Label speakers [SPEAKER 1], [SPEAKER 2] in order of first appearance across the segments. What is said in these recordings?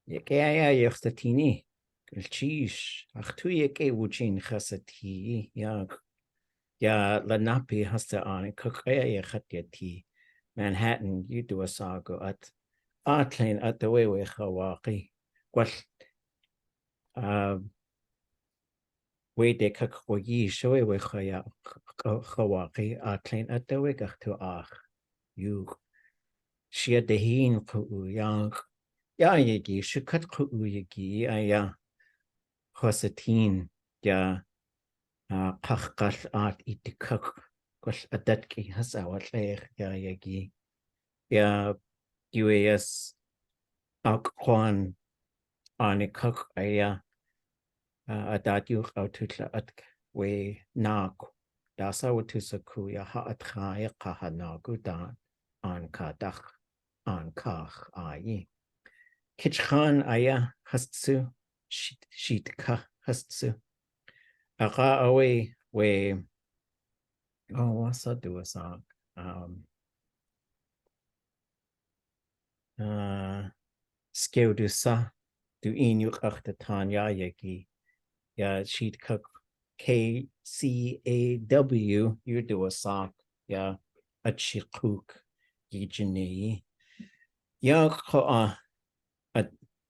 [SPEAKER 1] Yagyeeyí Yaxtatini, Gulchish, Ach.uushik'éiyi Wuchin Chasati, Ya Lanapi Hasta on Kukaya Khatyati, Manhattan, you do a sago at Tlein at the way we Hawaki. What way de Kakoyi, show we Hawaki, Tlein at the way to Ach, you. Shia dehin Ḳuu Yagyeeyí, Shukát Ḳuu.oo Yagyeeyí, Hosatin, Ya Qachqal at Itikuk, Qush Adatki Hasawatleich, Yagyeeyí, Ya UAS Alkwan Anikuk, Adadyuk Aututla Atk, We Nag, Dasa Watusaku, Ya Haatcha, Kahanagu Dan, Ankadach. An kach ayi. Kitchan aya hastsu sheet ka hastsu. Aga away we what's that do a song? Skeudusa do inuk achtan Yagyeeyí. Ya sheet cook KCAW you do a sock ya achikuk jiné. Ya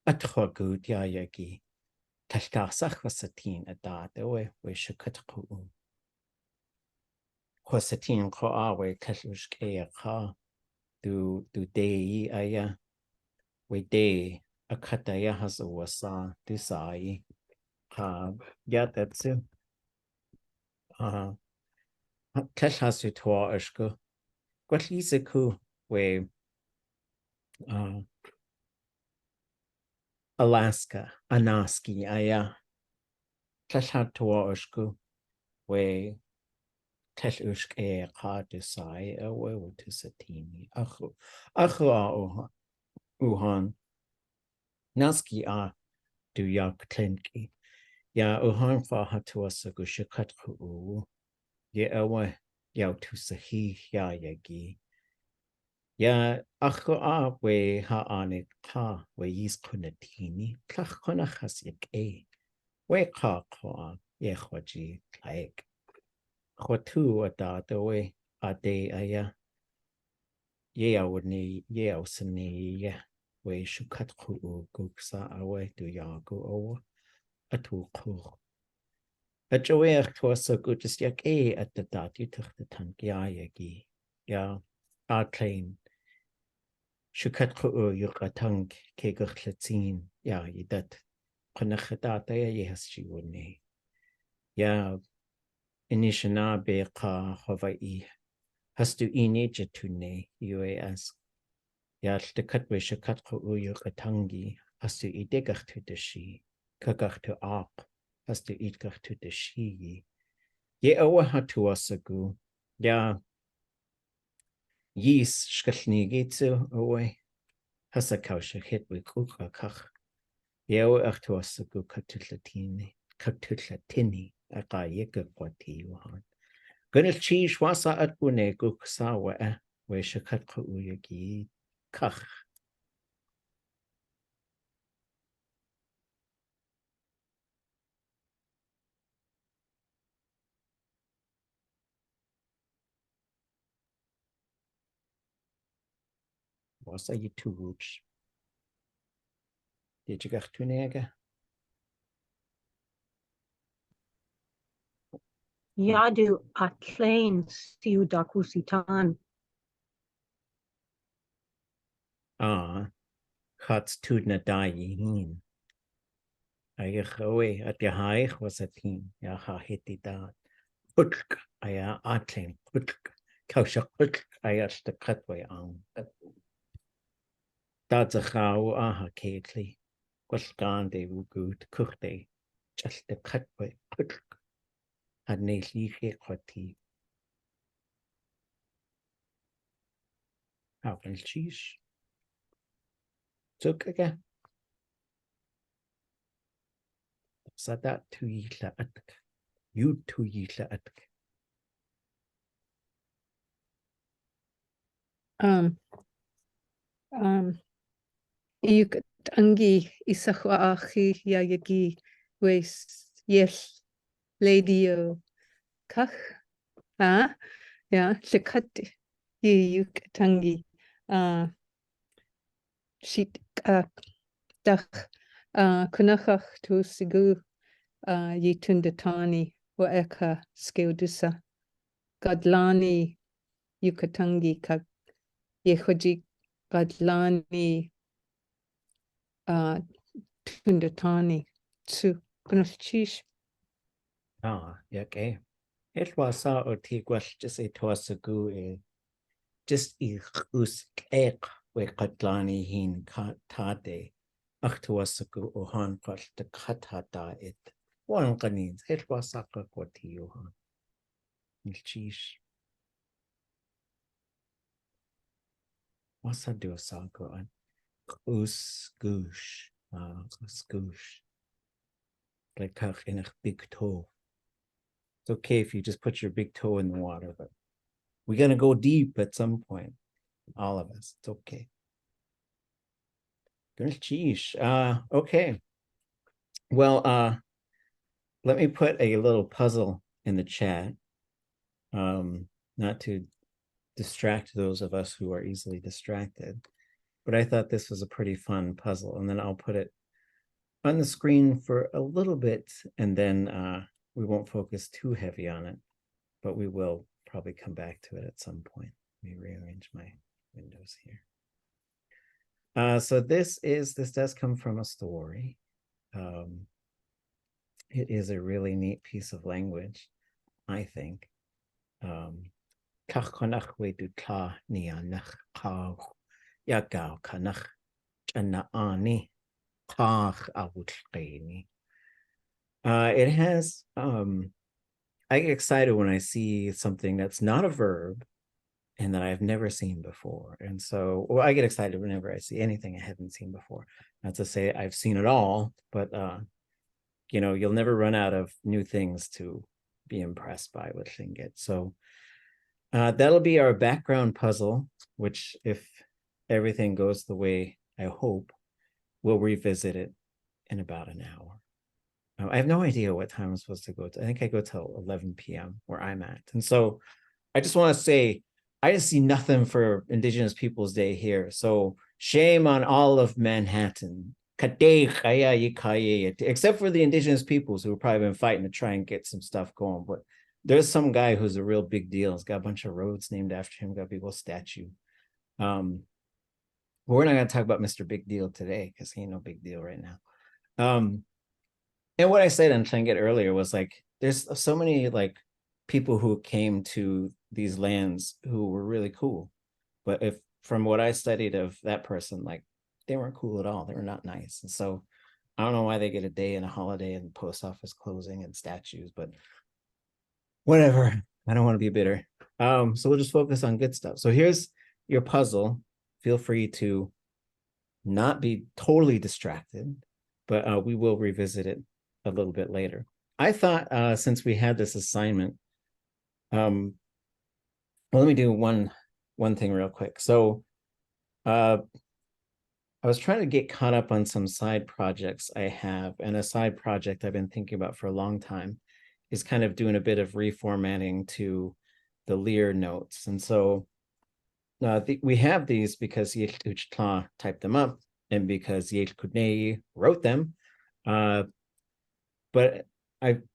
[SPEAKER 1] atchogud Yagyeeyí. Taltasach wasatin a daat we Shukát Ḳuu.oo Wasatin we L.uushik'éiyi Ḳaa do deyi aya we de a kataya has a wasa do sai ya that's it. Has to twa ashko. What lisaku we Alaska Anaski aya had twa ashko we L.uushik'éiyi Ḳaa do sai we to satini achu uhan naski do yak Lingi. Ya uhan fa hatuasagu Shukát Ḳuu.oo ye awa yaw to sahi Yagyeeyí. Ya achu we anik Ḳaa we yis kunatini tlach kunachas yagyeeyí we Ḳaa ye chwaji like chwatu daat we ade aya ye awni ye awsani we Shukát Ḳuu.oo guksa awe do yagu owa atu Ḳuu. A jower twasagu just Yagyeeyí at the daat you took the tank Yagyeeyí. Ya Tlein Shukát Ḳuu.oo yuqatang ke gurtlatin ya yidat qunachadata ye hasji wuni. Ya Anishinaabe Qa Hawaii hastu inejatune UAS. Ya tlkat we Shukát Ḳuu.oo yuqatangi hastu idegach to the shi kagach to aq hastu idgach to the shi ye awa hatuasagu ya yis shkalneegí away hasakausha hit we kuka kach ye awa hatuasagu katutlatini aqa yeka kwati wahan gunil chish wasa atbune guksa we Shukát Ḳuu.oo Yagyeeyí kach. Wasa you two roots? Did you get to nega?
[SPEAKER 2] Yadu a Tlein siu dakusitan.
[SPEAKER 1] Chats tudna dayi. Ayachawe at Yahaich was a team, Yaha hiti daat. Putk, Aya Tlein, Putk, Kausha Putk, Ayash the cutway on. That's a cow, aha, Kately. Was gone, they were good, cook they. Just the cutway, Putk. Had neatly hikoti. How can cheese? Took again. So that to yitla atk. You to yitla atk.
[SPEAKER 3] You could Tangi Shukát Ḳu.oo Yagyeeyí was yes lady Kach Shukát Ḳu.oo Tangi sheet dach kunachach to sigu yitundatani wa eka skeudusa gadlani yukatangi kag yehoji gadlani tundatani tsu kunachchish.
[SPEAKER 1] Okay. It was o tigwell just a toasagu just uushik'éiyi we qatlani hin tate ach toasagu ohan qal de khatata it one qanin it was saka kwati ohan ilchish what's a do saka an goosh like kach in a big toe. It's okay if you just put your big toe in the water, but we're gonna go deep at some point. All of us. It's okay. Okay. Well, let me put a little puzzle in the chat. Not to distract those of us who are easily distracted, but I thought this was a pretty fun puzzle, and then I'll put it on the screen for a little bit, and then we won't focus too heavy on it, but we will probably come back to it at some point. Let me rearrange my windows here. So this does come from a story. It is a really neat piece of language, I think. It has, I get excited when I see something that's not a verb and that I've never seen before. And so, well, I get excited whenever I see anything I haven't seen before. Not to say I've seen it all, but, you know, you'll never run out of new things to be impressed by with Lingi. So that'll be our background puzzle, which if everything goes the way I hope, we'll revisit it in about an hour. I have no idea what time I'm supposed to go to. I think I go till 11 p.m. where I'm at. And so I just want to say, I just see nothing for Indigenous Peoples Day here. So shame on all of Manhattan. Except for the Indigenous peoples who have probably been fighting to try and get some stuff going. But there's some guy who's a real big deal. He's got a bunch of roads named after him, got a big old statue. But we're not going to talk about Mr. Big Deal today because he ain't no big deal right now. And what I said in Tlingit earlier was like, there's so many like people who came to these lands who were really cool. But if from what I studied of that person, like they weren't cool at all. They were not nice. And so I don't know why they get a day and a holiday and post office closing and statues, but whatever. I don't want to be bitter. So we'll just focus on good stuff. So here's your puzzle. Feel free to not be totally distracted, but we will revisit it a little bit later. I thought since we had this assignment, well, let me do one thing real quick. So I was trying to get caught up on some side projects I have, and a side project I've been thinking about for a long time is kind of doing a bit of reformatting to the Lear notes. And so we have these because L.uushik'éiyi Ḳaa typed them up and because Yagyeeyí wrote them. But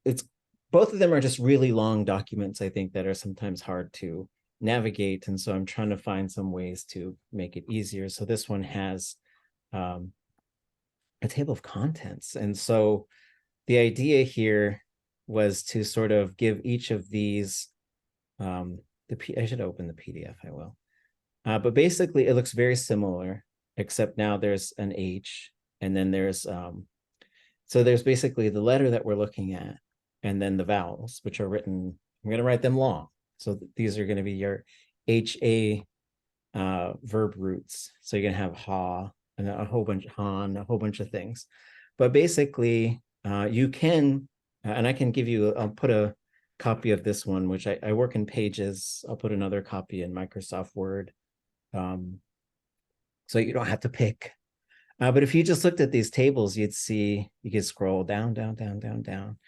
[SPEAKER 1] it's both of them are just really long documents, I think, that are sometimes hard to navigate. And so I'm trying to find some ways to make it easier. So this one has a table of contents. And so the idea here was to sort of give each of these, I should open the PDF, I will. But basically it looks very similar, except now there's an H, and then there's, so there's basically the letter that we're looking at, and then the vowels, which are written, I'm going to write them long. So these are going to be your HA verb roots. So you're going to have ha, and a whole bunch, han, a whole bunch of things. But basically, you can, and I can give you, I'll put a copy of this one, which I work in Pages. I'll put another copy in Microsoft Word. So you don't have to pick. But if you just looked at these tables, you'd see, you could scroll down, down, down, down, down.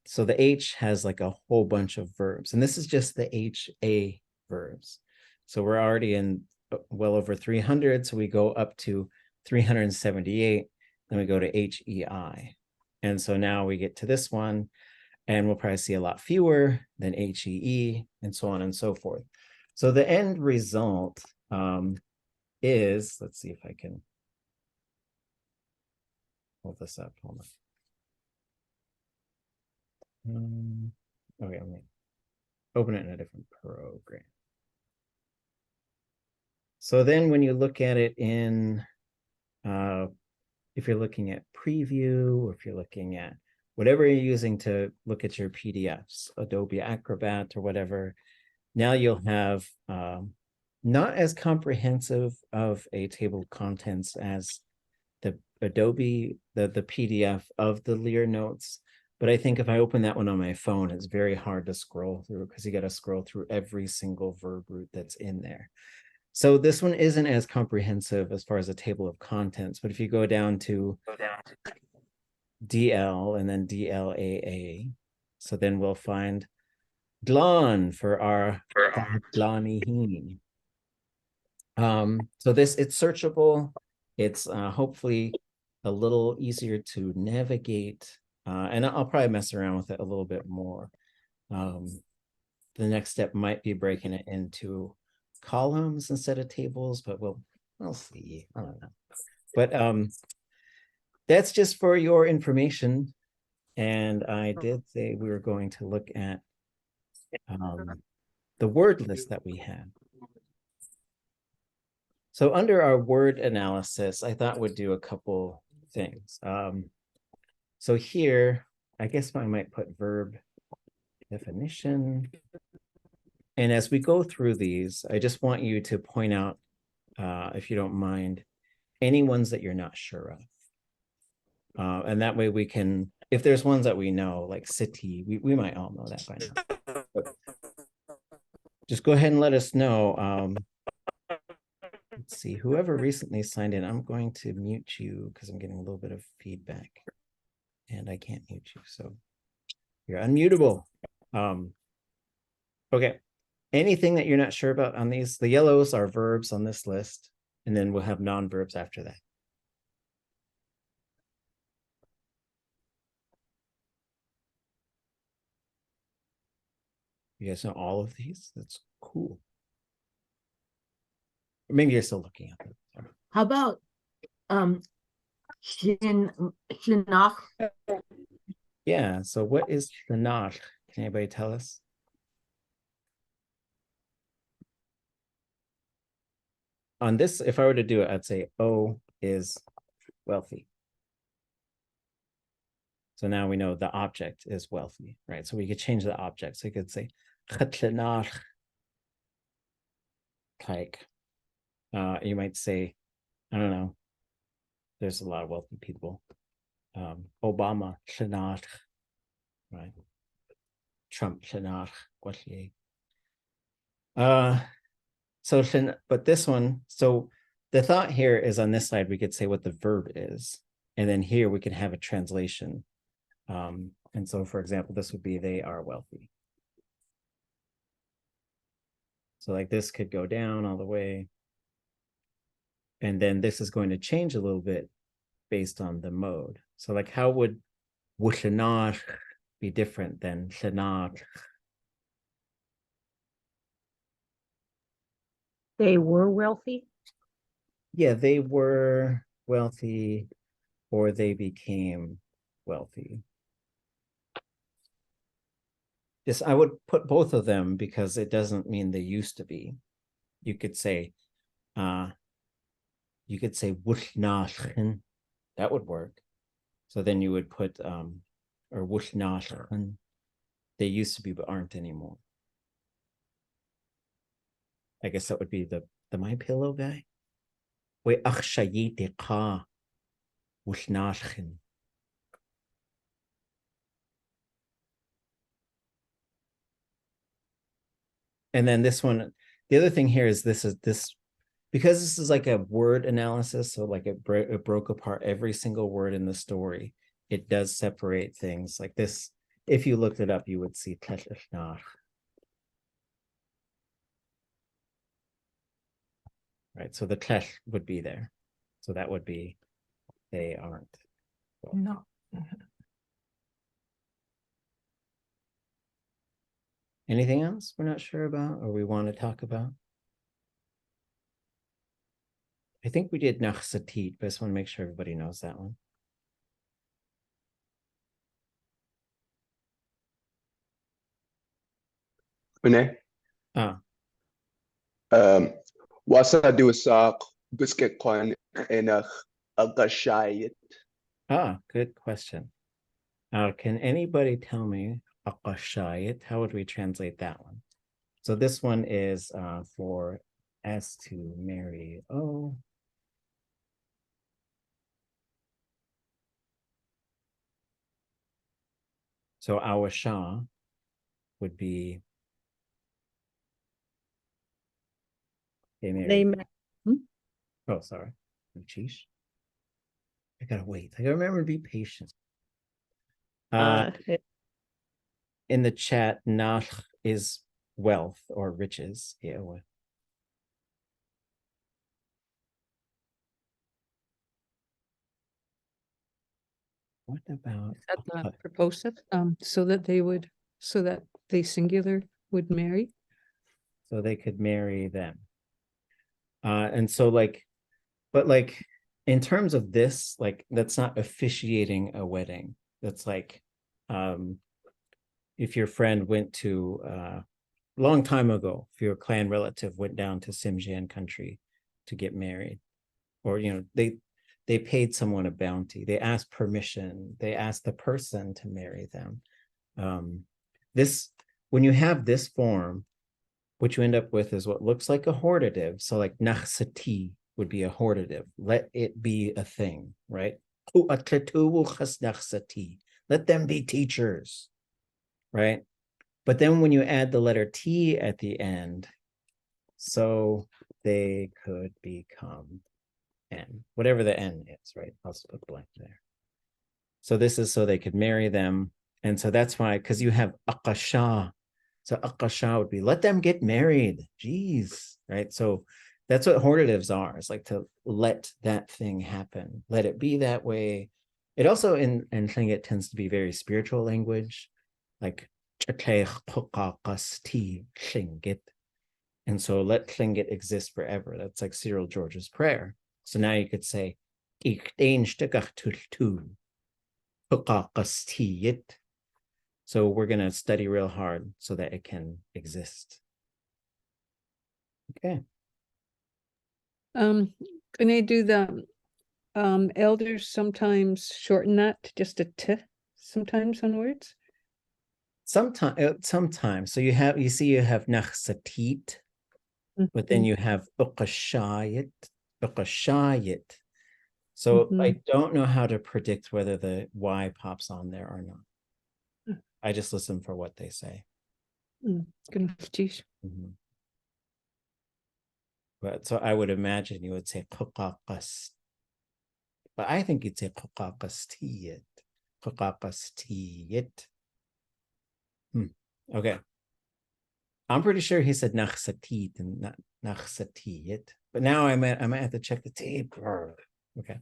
[SPEAKER 1] So the H has like a whole bunch of verbs, and this is just the HA verbs. So we're already in well over 300. So we go up to 378, then we go to HEI. And so now we get to this one, and we'll probably see a lot fewer than HEE, and so on and so forth. So the end result is, let's see if I can hold this up. Hold on. Okay, let me open it in a different program. So then when you look at it in, if you're looking at preview, or if you're looking at whatever you're using to look at your PDFs, Adobe Acrobat or whatever, now you'll have not as comprehensive of a table of contents as the Adobe, the PDF of the Lear notes. But I think if I open that one on my phone, it's very hard to scroll through, because you got to scroll through every single verb root that's in there. So this one isn't as comprehensive as far as a table of contents, but if you go down to DL and then DLAA, so then we'll find Dlan for our Dlanihi. So this, it's searchable. It's hopefully a little easier to navigate, and I'll probably mess around with it a little bit more. The next step might be breaking it into columns instead of tables, but we'll see. I don't know. But that's just for your information. And I did say we were going to look at the word list that we had. So under our word analysis, I thought we'd do a couple things. So here, I guess I might put verb definition. And as we go through these, I just want you to point out, if you don't mind, any ones that you're not sure of. And that way we can, if there's ones that we know, like city, we might all know that by now. But just go ahead and let us know. Let's see, whoever recently signed in, I'm going to mute you because I'm getting a little bit of feedback and I can't mute you. So you're unmutable. Okay. Anything that you're not sure about on these, the yellows are verbs on this list, and then we'll have non-verbs after that. You guys know all of these? That's cool. Or maybe you're still looking at them. Sorry.
[SPEAKER 2] How about shkalneegí?
[SPEAKER 1] Yeah, so what is shkalneegí? Can anybody tell us? On this, if I were to do it, I'd say O is wealthy. So now we know the object is wealthy, right? So we could change the object. So you could say shkalneegí. Like, you might say, I don't know, there's a lot of wealthy people. Obama shkalneegí, right? Trump shkalneegí. So, but this one, so the thought here is on this side, we could say what the verb is. And then here we can have a translation. And so, for example, this would be, they are wealthy. So like this could go down all the way. And then this is going to change a little bit based on the mode. So like, how would shkalneegí be different than shkalneegí?
[SPEAKER 2] They were wealthy.
[SPEAKER 1] Yeah, they were wealthy, or they became wealthy. Yes, I would put both of them because it doesn't mean they used to be. You could say shkalneegí, that would work. So then you would put or shkalneegí, they used to be but aren't anymore. I guess that would be the My Pillow guy. L.uushik'éiyi Ḳaa shkalneegí. And then this one, the other thing here is this because this is like a word analysis, so like it broke apart every single word in the story. It does separate things like this. If you looked it up, you would see Tlein. Right, so the Tlein would be there. So that would be they aren't.
[SPEAKER 2] No.
[SPEAKER 1] Anything else we're not sure about or we want to talk about? I think we did Nachsatit, but I just want to make sure everybody knows that one.
[SPEAKER 4] Jiné.
[SPEAKER 1] Ah,
[SPEAKER 4] Wasa dusak guskekwan enach agashayit.
[SPEAKER 1] Good question. Can anybody tell me Aqashayit? How would we translate that one? So this one is for S to marry O. So our Shah would be they married. Oh, sorry. Cheesh. I gotta wait. I gotta remember to be patient. In the chat, Nach is wealth or riches. Yeah. What about
[SPEAKER 3] Proposive, so that they singular would marry.
[SPEAKER 1] so they could marry them? And so but in terms of this, like that's not officiating a wedding. That's like if your friend went to a long time ago, if your clan relative went down to Xinjiang country to get married, or they paid someone a bounty, they asked permission, they asked the person to marry them. This, when you have this form, what you end up with is what looks like a hortative. So like nachsati would be a hortative. Let it be a thing, right? Let them be teachers, right? But then when you add the letter T at the end, so they could become N, whatever the N is, right? I'll just put blank there. So this is so they could marry them. And so that's why, because you have Aqasha. So Aqasha would be, let them get married. Jeez, right? So that's what hortatives are. It's like to let that thing happen. Let it be that way. It also, in Tlingit, tends to be very spiritual language, like and so let Tlingit exist forever. That's like Cyril George's prayer. So now you could say, so we're going to study real hard so that it can exist. Okay.
[SPEAKER 3] Can I do the elders sometimes shorten that to just a T sometimes on words?
[SPEAKER 1] Sometimes. So you have Nachsatit, but then you have Uqashayit. So I don't know how to predict whether the Y pops on there or not. I just listen for what they say. But so I would imagine you would say Qaqaqas. But I think you'd say Qaqaqastiyit. Qaqaqastiyit. Okay. I'm pretty sure he said Nachsatit and not Nachsatiyit. But now I might have to check the tape. Okay.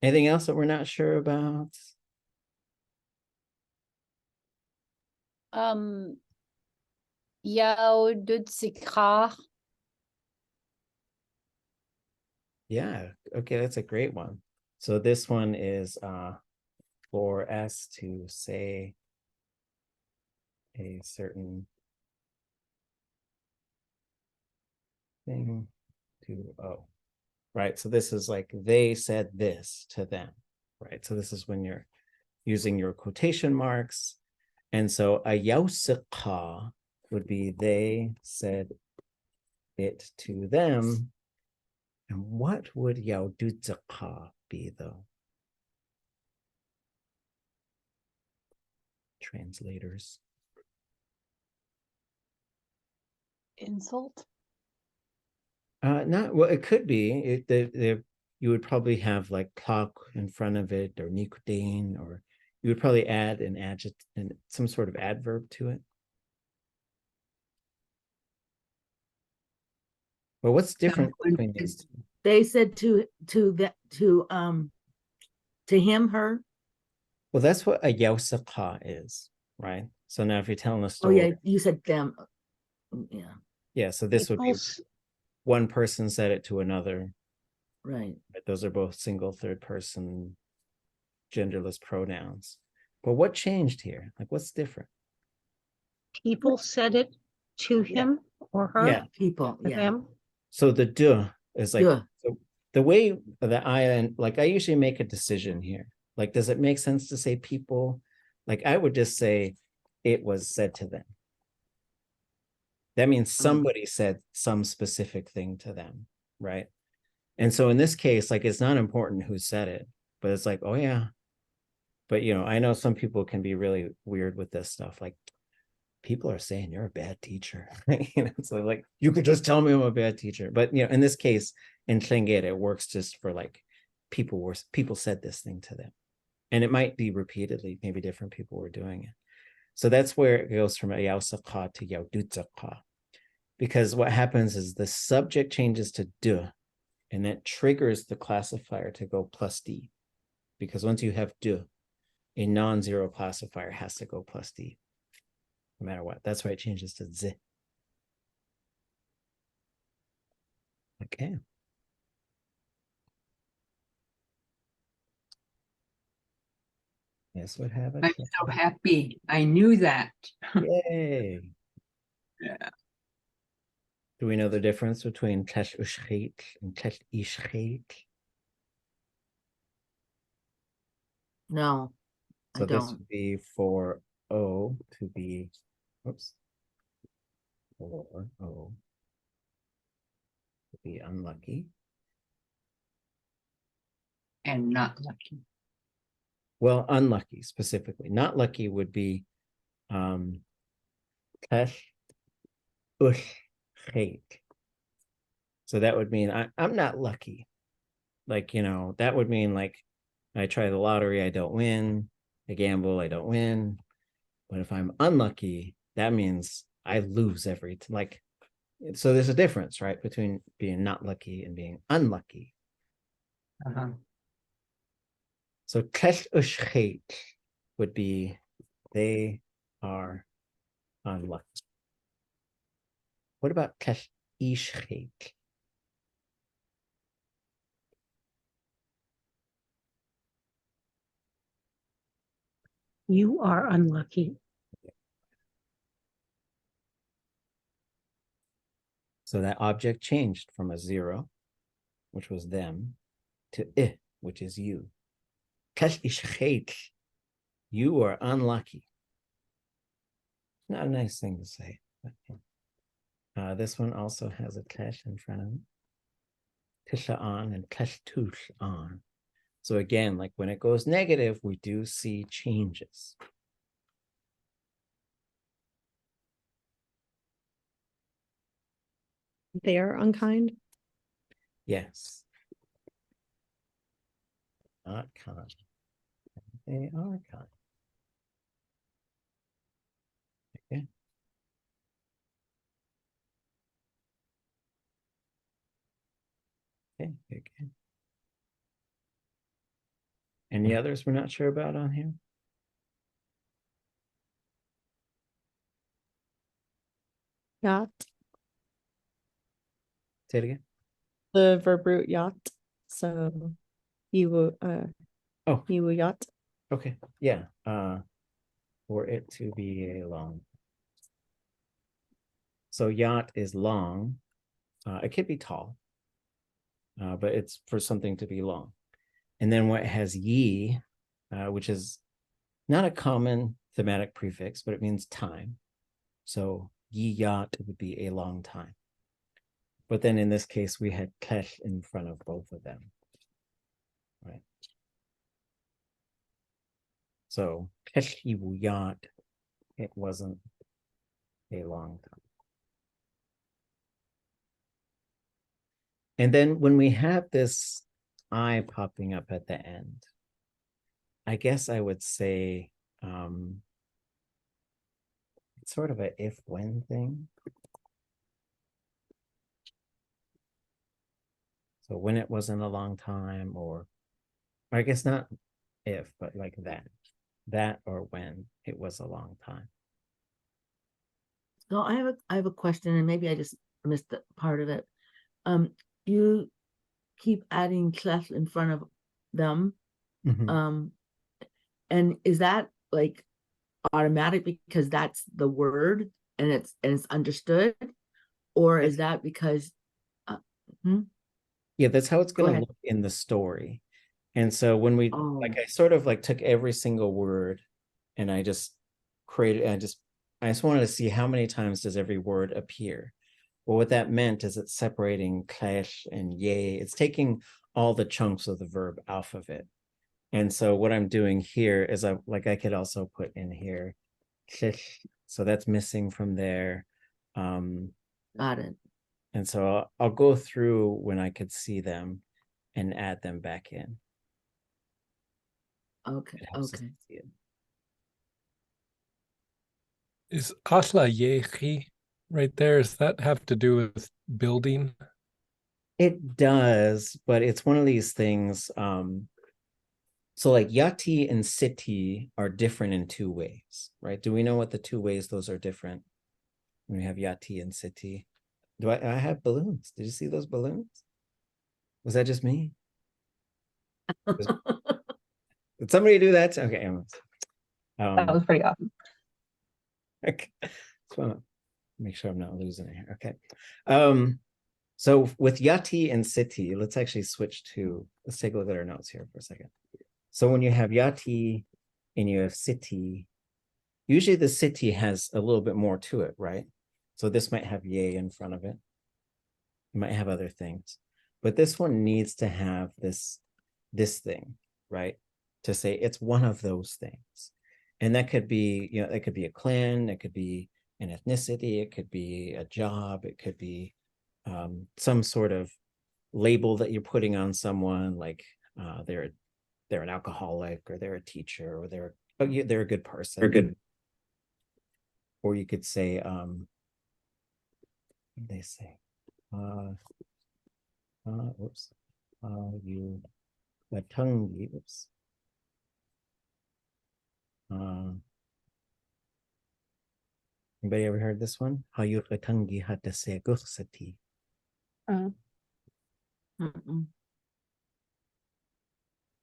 [SPEAKER 1] Anything else that we're not sure about? Yeah, okay, that's a great one. So this one is for us to say a certain thing to O. Right, so this is like they said this to them, right? So this is when you're using your quotation marks. And so a yausiqa would be they said it to them. And what would yaudutzaqa be though? Translators.
[SPEAKER 2] insult?
[SPEAKER 1] Not well. It could be. You would probably have like clock in front of it, or nicotine, or you would probably add an adjective and some sort of adverb to it. But what's different between these two?
[SPEAKER 2] They said to him, her.
[SPEAKER 1] Well, that's what a Ḳaa is, right? So now if you're telling a
[SPEAKER 2] Oh
[SPEAKER 1] story,
[SPEAKER 2] yeah, you said them. Yeah,
[SPEAKER 1] yeah, so this would be one person said it to another.
[SPEAKER 2] right.
[SPEAKER 1] Right? Those are both single, third person, genderless pronouns. But what changed here? Like, what's different?
[SPEAKER 5] People said it to him or her?
[SPEAKER 1] Yeah.
[SPEAKER 2] People,
[SPEAKER 5] To
[SPEAKER 2] yeah.
[SPEAKER 5] them?
[SPEAKER 1] So the duh is like,
[SPEAKER 2] Duh.
[SPEAKER 1] so the way that I usually make a decision here. Like, does it make sense to say people? Like, I would just say it was said to them. That means somebody said some specific thing to them, right? And so in this case, like, it's not important who said it, but it's like, oh yeah. But I know some people can be really weird with this stuff. Like, people are saying you're a bad teacher. So like, you could just tell me I'm a bad teacher. But in this case, in Tlingit, it works just for like people said this thing to them. And it might be repeatedly, maybe different people were doing it. So that's where it goes from Ayausaka to Yaudutaka. Because what happens is the subject changes to du, and that triggers the classifier to go plus D. Because once you have du, a non-zero classifier has to go plus D, no matter what. That's why it changes to Z. Okay. Yes, what happened?
[SPEAKER 6] I'm so happy. I knew that.
[SPEAKER 1] Yay.
[SPEAKER 6] Yeah.
[SPEAKER 1] Do we know the difference between L.uushik'éiyi and L.uushik'éiyi?
[SPEAKER 2] No,
[SPEAKER 1] So
[SPEAKER 2] I
[SPEAKER 1] this
[SPEAKER 2] don't.
[SPEAKER 1] would be for O to be, oops, for O to be unlucky.
[SPEAKER 6] And not lucky.
[SPEAKER 1] Well, unlucky specifically. Not lucky would be L.uushik'éiyi. So that would mean I'm not lucky. Like, that would mean like I try the lottery, I don't win. I gamble, I don't win. But if I'm unlucky, that means I lose like, so there's a difference, right, between being not lucky and being unlucky.
[SPEAKER 6] Uh-huh.
[SPEAKER 1] So L.uushik'éiyi would be they are unlucky. What about L.uushik'éiyi?
[SPEAKER 5] You are unlucky.
[SPEAKER 1] So that object changed from a zero, which was them, to which is you. L.uushik'éiyi, you are unlucky. Not a nice thing to say. But, this one also has a tesh in front of it. Tisha-an and tesh-tush-an. So again, like when it goes negative, we do see changes.
[SPEAKER 3] They are unkind.
[SPEAKER 1] Yes. Not kind. They are kind. Okay. Okay. Any others we're not sure about on here?
[SPEAKER 7] Yacht,
[SPEAKER 1] Say it again.
[SPEAKER 7] the verb root yacht. So you will
[SPEAKER 1] Oh,
[SPEAKER 7] you will yacht.
[SPEAKER 1] okay. Yeah. For it to be a long. So yacht is long. It could be tall, but it's for something to be long. And then what has yi, which is not a common thematic prefix, but it means time. So yi yacht would be a long time. But then in this case, we had kesh in front of both of them. Right. So kesh yacht, it wasn't a long time. And then when we have this I popping up at the end, I guess I would say it's sort of a if-when thing. So when it wasn't a long time, or I guess not if, but like that or when it was a long time.
[SPEAKER 2] So I have a question, and maybe I just missed the part of it. You keep adding clef in front of them.
[SPEAKER 1] Mhm.
[SPEAKER 2] And is that like automatic because that's the word and it's understood, or is that because
[SPEAKER 1] Yeah, that's how it's
[SPEAKER 2] Go
[SPEAKER 1] going to
[SPEAKER 2] ahead.
[SPEAKER 1] look in the story. And so when we like,
[SPEAKER 2] Oh.
[SPEAKER 1] I sort of like took every single word and I just created, I just wanted to see how many times does every word appear. Well, what that meant is it's separating clash and yay. It's taking all the chunks of the verb off of it. And so what I'm doing here is I could also put in here, so that's missing from there.
[SPEAKER 2] Got it.
[SPEAKER 1] And so I'll go through when I could see them and add them back in.
[SPEAKER 2] Okay.
[SPEAKER 1] It helps us
[SPEAKER 2] Okay.
[SPEAKER 1] see it.
[SPEAKER 8] Is Yagyeeyí right there? Does that have to do with building?
[SPEAKER 1] It does, but it's one of these things. So like yati and siti are different in two ways, right? Do we know what the two ways those are different? When we have yati and siti. I have balloons? Did you see those balloons? Was that just me? Did somebody do that? Okay.
[SPEAKER 7] That was pretty awesome.
[SPEAKER 1] Okay. Just want to make sure I'm not losing it here. Okay. So with yati and siti, let's actually switch to, let's take a look at our notes here for a second. So when you have yati and you have siti, usually the siti has a little bit more to it, right? So this might have yay in front of it. It might have other things, but this one needs to have this thing, right? To say it's one of those things. And that could be, it could be a clan, it could be an ethnicity, it could be a job, it could be some sort of label that you're putting on someone, like they're an alcoholic, or they're a teacher, or they're a good person. They're good. Or you could say, what do they say? Whoops. You the tongue. Whoops. Anybody ever heard this one? Hayukatangi hatase gursati.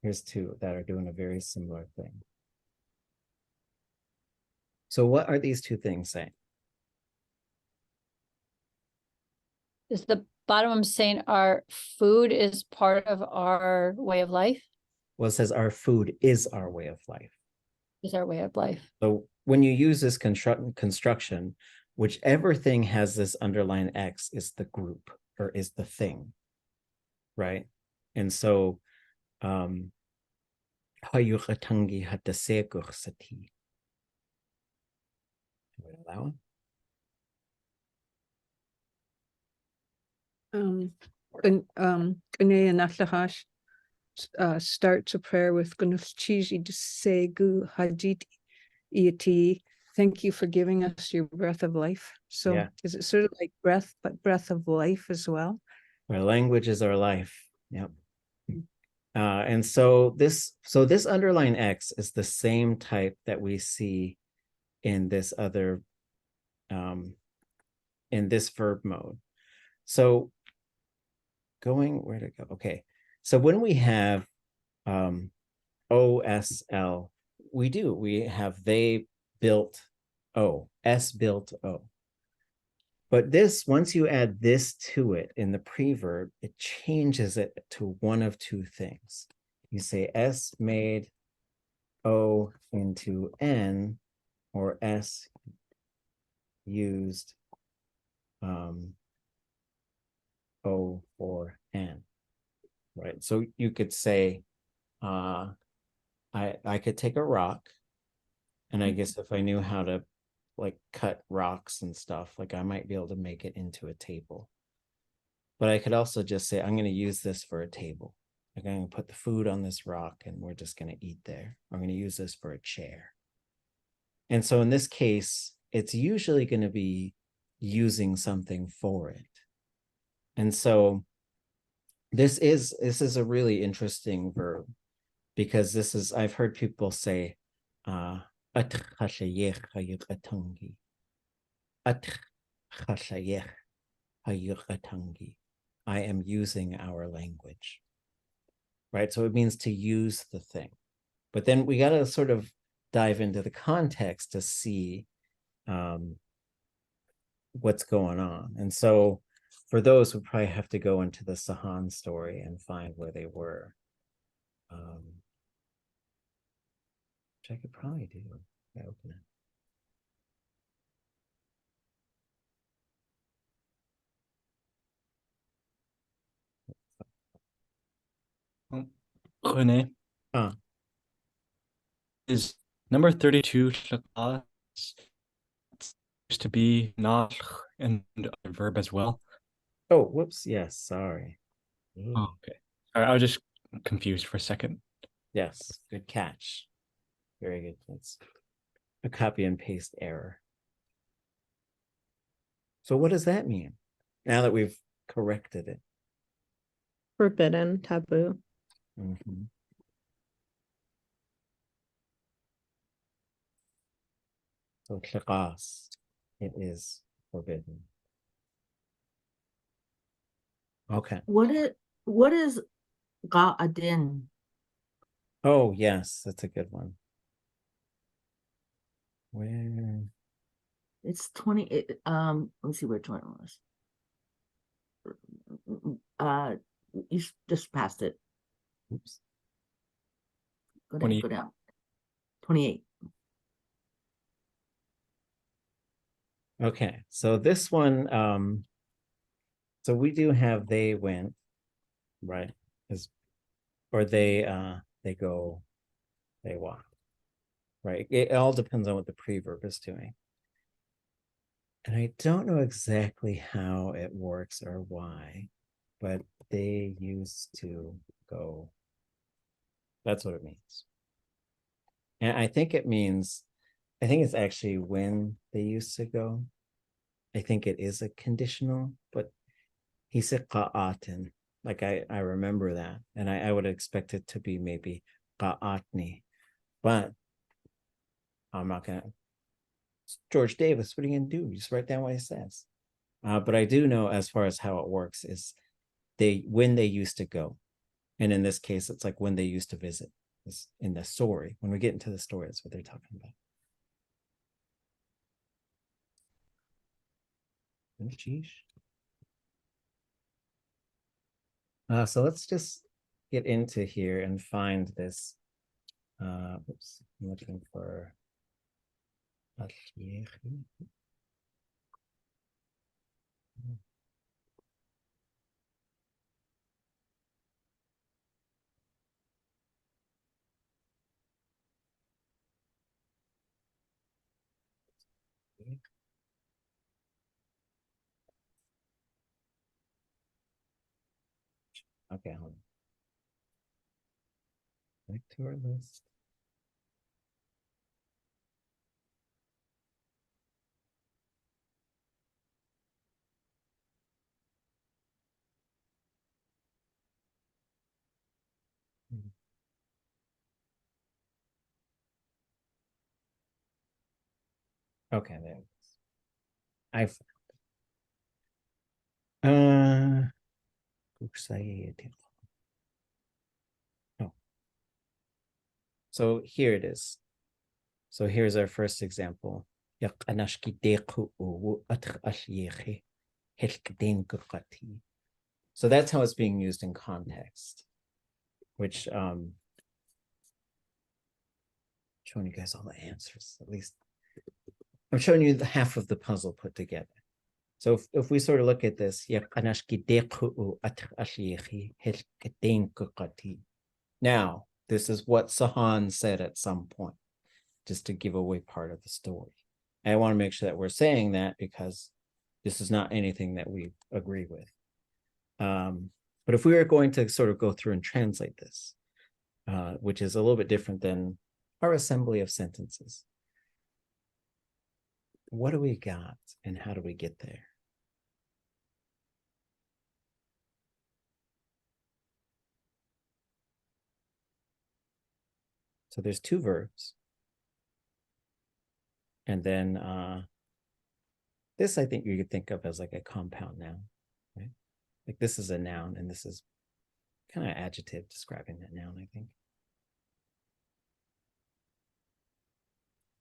[SPEAKER 1] Here's two that are doing a very similar thing. So what are these two things saying?
[SPEAKER 5] Is the bottom one saying our food is part of our way of life?
[SPEAKER 1] Well, it says our food is our way of life.
[SPEAKER 5] Is our way of life.
[SPEAKER 1] So when you use this construction, whichever thing has this underline X is the group, or is the thing, right? And so, hayukatangi hatase gursati. That
[SPEAKER 3] one? Starts a prayer with Gunufchiji. Thank you for giving us your breath of life. So
[SPEAKER 1] yeah.
[SPEAKER 3] Is it sort of like breath, but breath of life as well?
[SPEAKER 1] Our language is our life. Yep. And so this underline X is the same type that we see in this other, in this verb mode. So where to go? Okay. So when we have OSL, we have they built O, S built O. But this, once you add this to it in the preverb, it changes it to one of two things. You say S made O into N, or S used O for N, right? So you could say, I could take a rock, and I guess if I knew how to like cut rocks and stuff, like I might be able to make it into a table. But I could also just say, I'm going to use this for a table. I'm going to put the food on this rock and we're just going to eat there. I'm going to use this for a chair. And so in this case, it's usually going to be using something for it. And so this is a really interesting verb, because this is, I've heard people say, I am using our language, right? So it means to use the thing. But then we got to sort of dive into the context to see what's going on. And so for those, we probably have to go into the Saháan story and find where they were. Which I could probably do. I open it.
[SPEAKER 9] René, is number 32 shkalneegí used to be not and a verb as well?
[SPEAKER 1] Oh, whoops. Yes, sorry.
[SPEAKER 9] Oh, okay. I was just confused for a second.
[SPEAKER 1] Yes, good catch. Very good. That's a copy and paste error. So what does that mean now that we've corrected it?
[SPEAKER 7] Forbidden, taboo.
[SPEAKER 1] Mm-hmm. So shkalneegí, it is forbidden. Okay.
[SPEAKER 2] What is ga'adin?
[SPEAKER 1] Oh, yes, that's a good one. Where?
[SPEAKER 2] It's 20. Let's see where 20 was. You just passed it.
[SPEAKER 1] Oops.
[SPEAKER 2] Go down.
[SPEAKER 9] 20.
[SPEAKER 2] Go down. 28.
[SPEAKER 1] Okay, so this one, so we do have they went, right? Or they go, they walk, right? It all depends on what the preverb is doing. And I don't know exactly how it works or why, but they used to go. That's what it means. And I think it means, I think it's actually when they used to go. I think it is a conditional, but he said qa'atin. Like I remember that. And I would expect it to be maybe qa'atni. But I'm not gonna, George Davis, what are you gonna do? Just write down what he says. But I do know, as far as how it works, is when they used to go. And in this case, it's like when they used to visit. It's in the story. When we get into the story, that's what they're talking about. So let's just get into here and find this. Oops, I'm looking for Yagyeeyí. Okay, hold on. Back to our list. Okay, there it is. I found it. Oh. So here it is. So here's our first example. So that's how it's being used in context, which showing you guys all the answers. At least I'm showing you the half of the puzzle put together. So if we sort of look at this, now this is what Saháan said at some point, just to give away part of the story. And I want to make sure that we're saying that because this is not anything that we agree with. But if we were going to sort of go through and translate this, which is a little bit different than our assembly of sentences, what do we got and how do we get there? So there's two verbs. And then this, I think you could think of as like a compound noun, right? Like this is a noun and this is kind of adjective describing that noun, I think.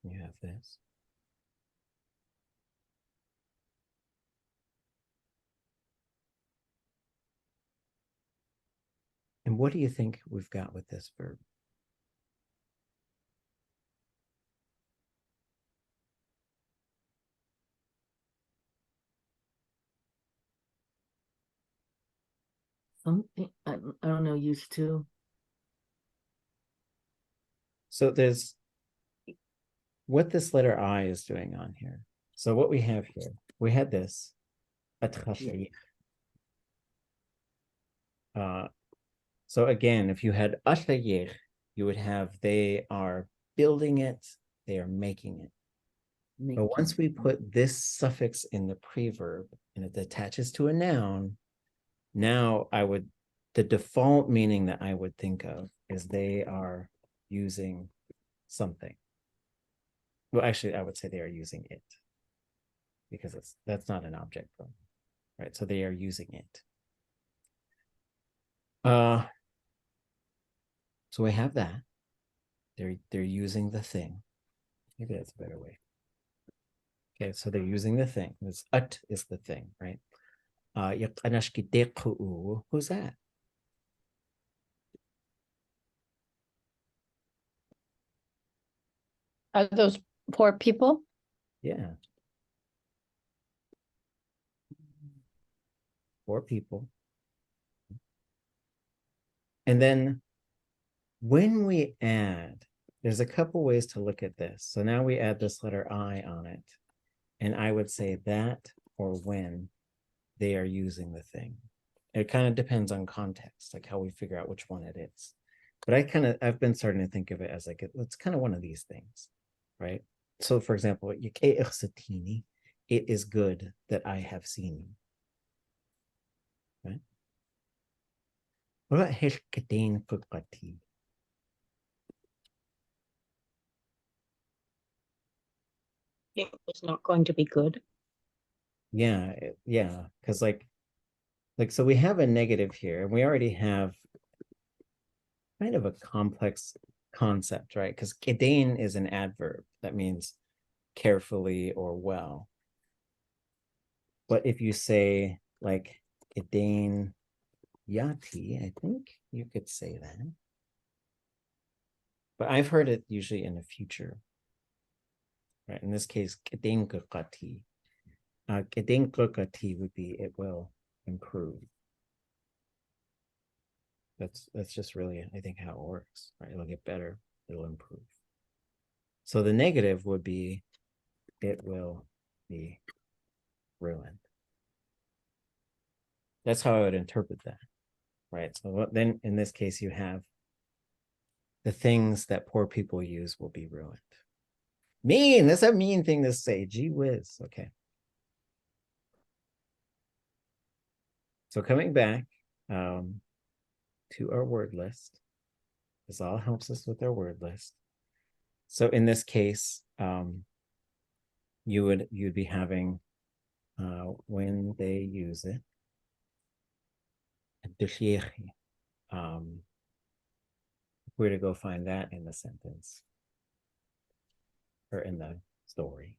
[SPEAKER 1] You have this. And what do you think we've got with this verb?
[SPEAKER 2] Something I don't know, used to.
[SPEAKER 1] So there's what this letter I is doing on here. So what we have here, we had this. So again, if you had Yagyeeyí, you would have they are building it, they are making it. But once we put this suffix in the preverb and it attaches to a noun, now the default meaning that I would think of is they are using something. Well, actually, I would say they are using it because that's not an object form, right? So they are using it. So we have that. They're using the thing. Maybe that's a better way. Okay, so they're using the thing. This ut is the thing, right? Who's that?
[SPEAKER 5] Are those poor people?
[SPEAKER 1] Yeah. Poor people. And then when we add, there's a couple ways to look at this. So now we add this letter I on it. And I would say that or when they are using the thing. It kind of depends on context, like how we figure out which one it is. But I've been starting to think of it as like, it's kind of one of these things, right? So for example, it is good that I have seen you, right? What about
[SPEAKER 7] It was not going to be good.
[SPEAKER 1] Yeah, yeah, because like so we have a negative here, and we already have kind of a complex concept, right? Because kedain is an adverb that means carefully or well. But if you say like kedain yati, I think you could say that. But I've heard it usually in the future, right? In this case, kedain kukati. Kedain kukati would be it will improve. That's just really, I think, how it works, right? It'll get better, it'll improve. So the negative would be it will be ruined. That's how I would interpret that, right? So then in this case, you have the things that poor people use will be ruined. Mean, that's a mean thing to say. Gee whiz. Okay. So coming back to our word list, this all helps us with our word list. So in this case, you'd be having when they use it. Where to go find that in the sentence or in the story?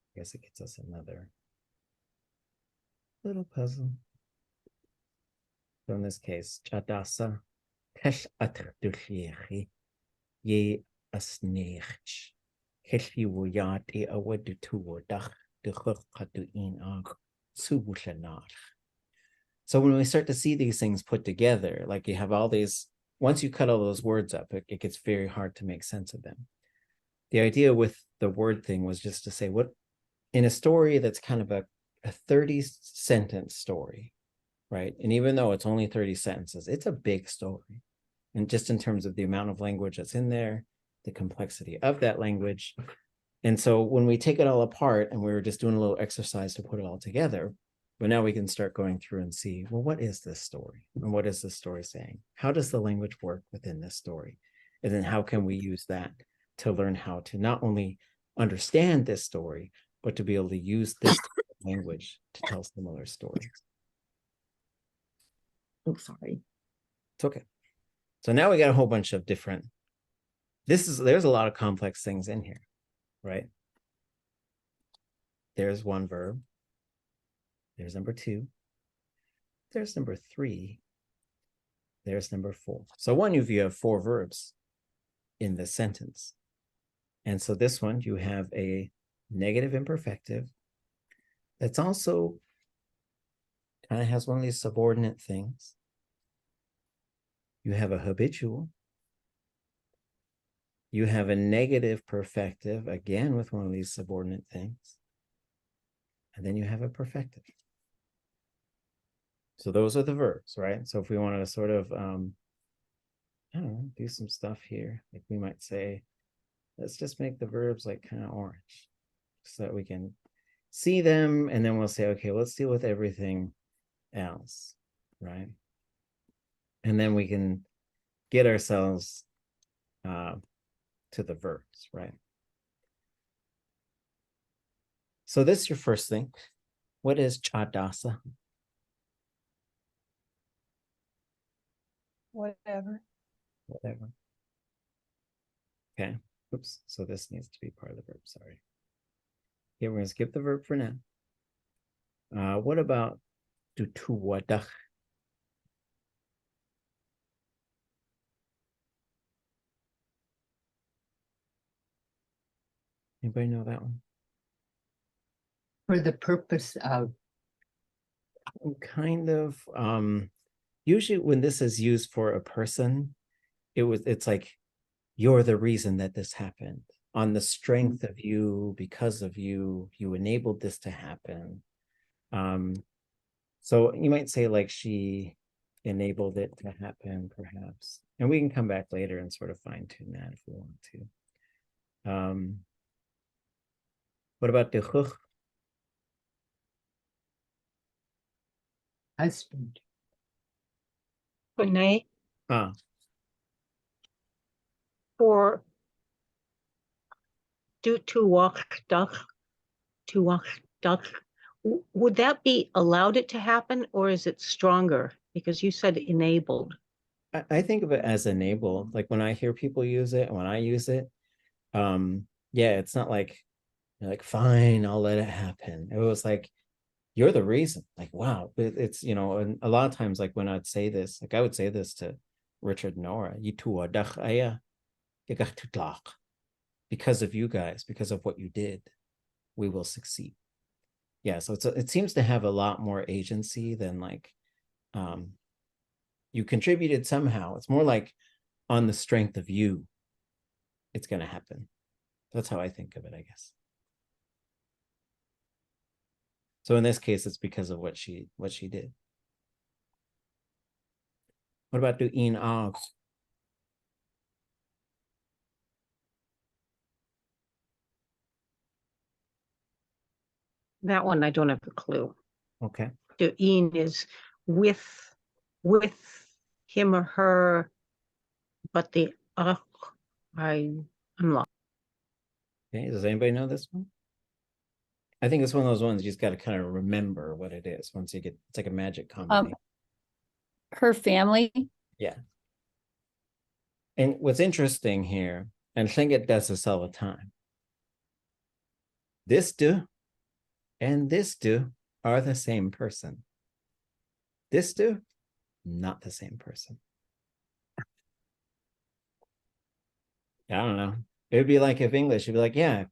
[SPEAKER 1] I guess it gets us another little puzzle. So in this case, Chadasa Kesh Atrduliechi Ye Asnech Keshi Wuyati Awadu Tuwodach de Hukatu in Ag Subushanar. So when we start to see these things put together, like you have all these, once you cut all those words up, it gets very hard to make sense of them. The idea with the word thing was just to say, what in a story that's kind of a 30-sentence story, right? And even though it's only 30 sentences, it's a big story. And just in terms of the amount of language that's in there, the complexity of that language. And so when we take it all apart and we were just doing a little exercise to put it all together, but now we can start going through and see, well, what is this story? And what is this story saying? How does the language work within this story? And then how can we use that to learn how to not only understand this story, but to be able to use this language to tell similar stories?
[SPEAKER 2] Oh, sorry.
[SPEAKER 1] It's okay. So now we got a whole bunch of different, there's a lot of complex things in here, right? There's one verb. There's number 2. There's number 3. There's number 4. So one of you have 4 verbs in this sentence. And so this one, you have a negative imperfective that's also kind of has one of these subordinate things. You have a habitual. You have a negative perfective, again, with one of these subordinate things. And then you have a perfective. So those are the verbs, right? So if we wanted to sort of, I don't know, do some stuff here, like we might say, let's just make the verbs like kind of orange so that we can see them. And then we'll say, okay, let's deal with everything else, right? And then we can get ourselves to the verbs, right? So this is your first thing. What is chadasa?
[SPEAKER 5] Whatever.
[SPEAKER 1] Whatever. Okay. Oops. So this needs to be part of the verb. Sorry. Okay, we're going to skip the verb for now. What about tutuwadah? Anybody know that one?
[SPEAKER 6] For the purpose of,
[SPEAKER 1] Kind of. Usually when this is used for a person, it's like, you're the reason that this happened. On the strength of you, because of you, you enabled this to happen. So you might say like she enabled it to happen, perhaps. And we can come back later and sort of fine tune that if we want to. What about the chuch?
[SPEAKER 6] husband.
[SPEAKER 10] Jiné,
[SPEAKER 1] Ah,
[SPEAKER 10] for due to walk duck, to walk duck. Would that be allowed it to happen, or is it stronger? Because you said enabled.
[SPEAKER 1] I think of it as enabled. Like when I hear people use it and when I use it, yeah, it's not like you're like, fine, I'll let it happen. It was like, you're the reason. Like, wow. It's, you know, and a lot of times, like when I'd say this, like I would say this to Richard and Nora, because of you guys, because of what you did, we will succeed. Yeah, so it seems to have a lot more agency than like, you contributed somehow. It's more like on the strength of you, it's going to happen. That's how I think of it, I guess. So in this case, it's because of what she did. What about do in og?
[SPEAKER 10] That one I don't have a clue.
[SPEAKER 1] Okay.
[SPEAKER 10] The in is with him or her, but the I'm lost.
[SPEAKER 1] Okay. Does anybody know this one? I think it's one of those ones you just got to kind of remember what it is once you get. It's like a magic combination.
[SPEAKER 5] Her family.
[SPEAKER 1] Yeah. And what's interesting here, and Tlingit does this all the time. This do and this do are the same person. This do, not the same person. I don't know. It would be like if English, it'd be like, yeah,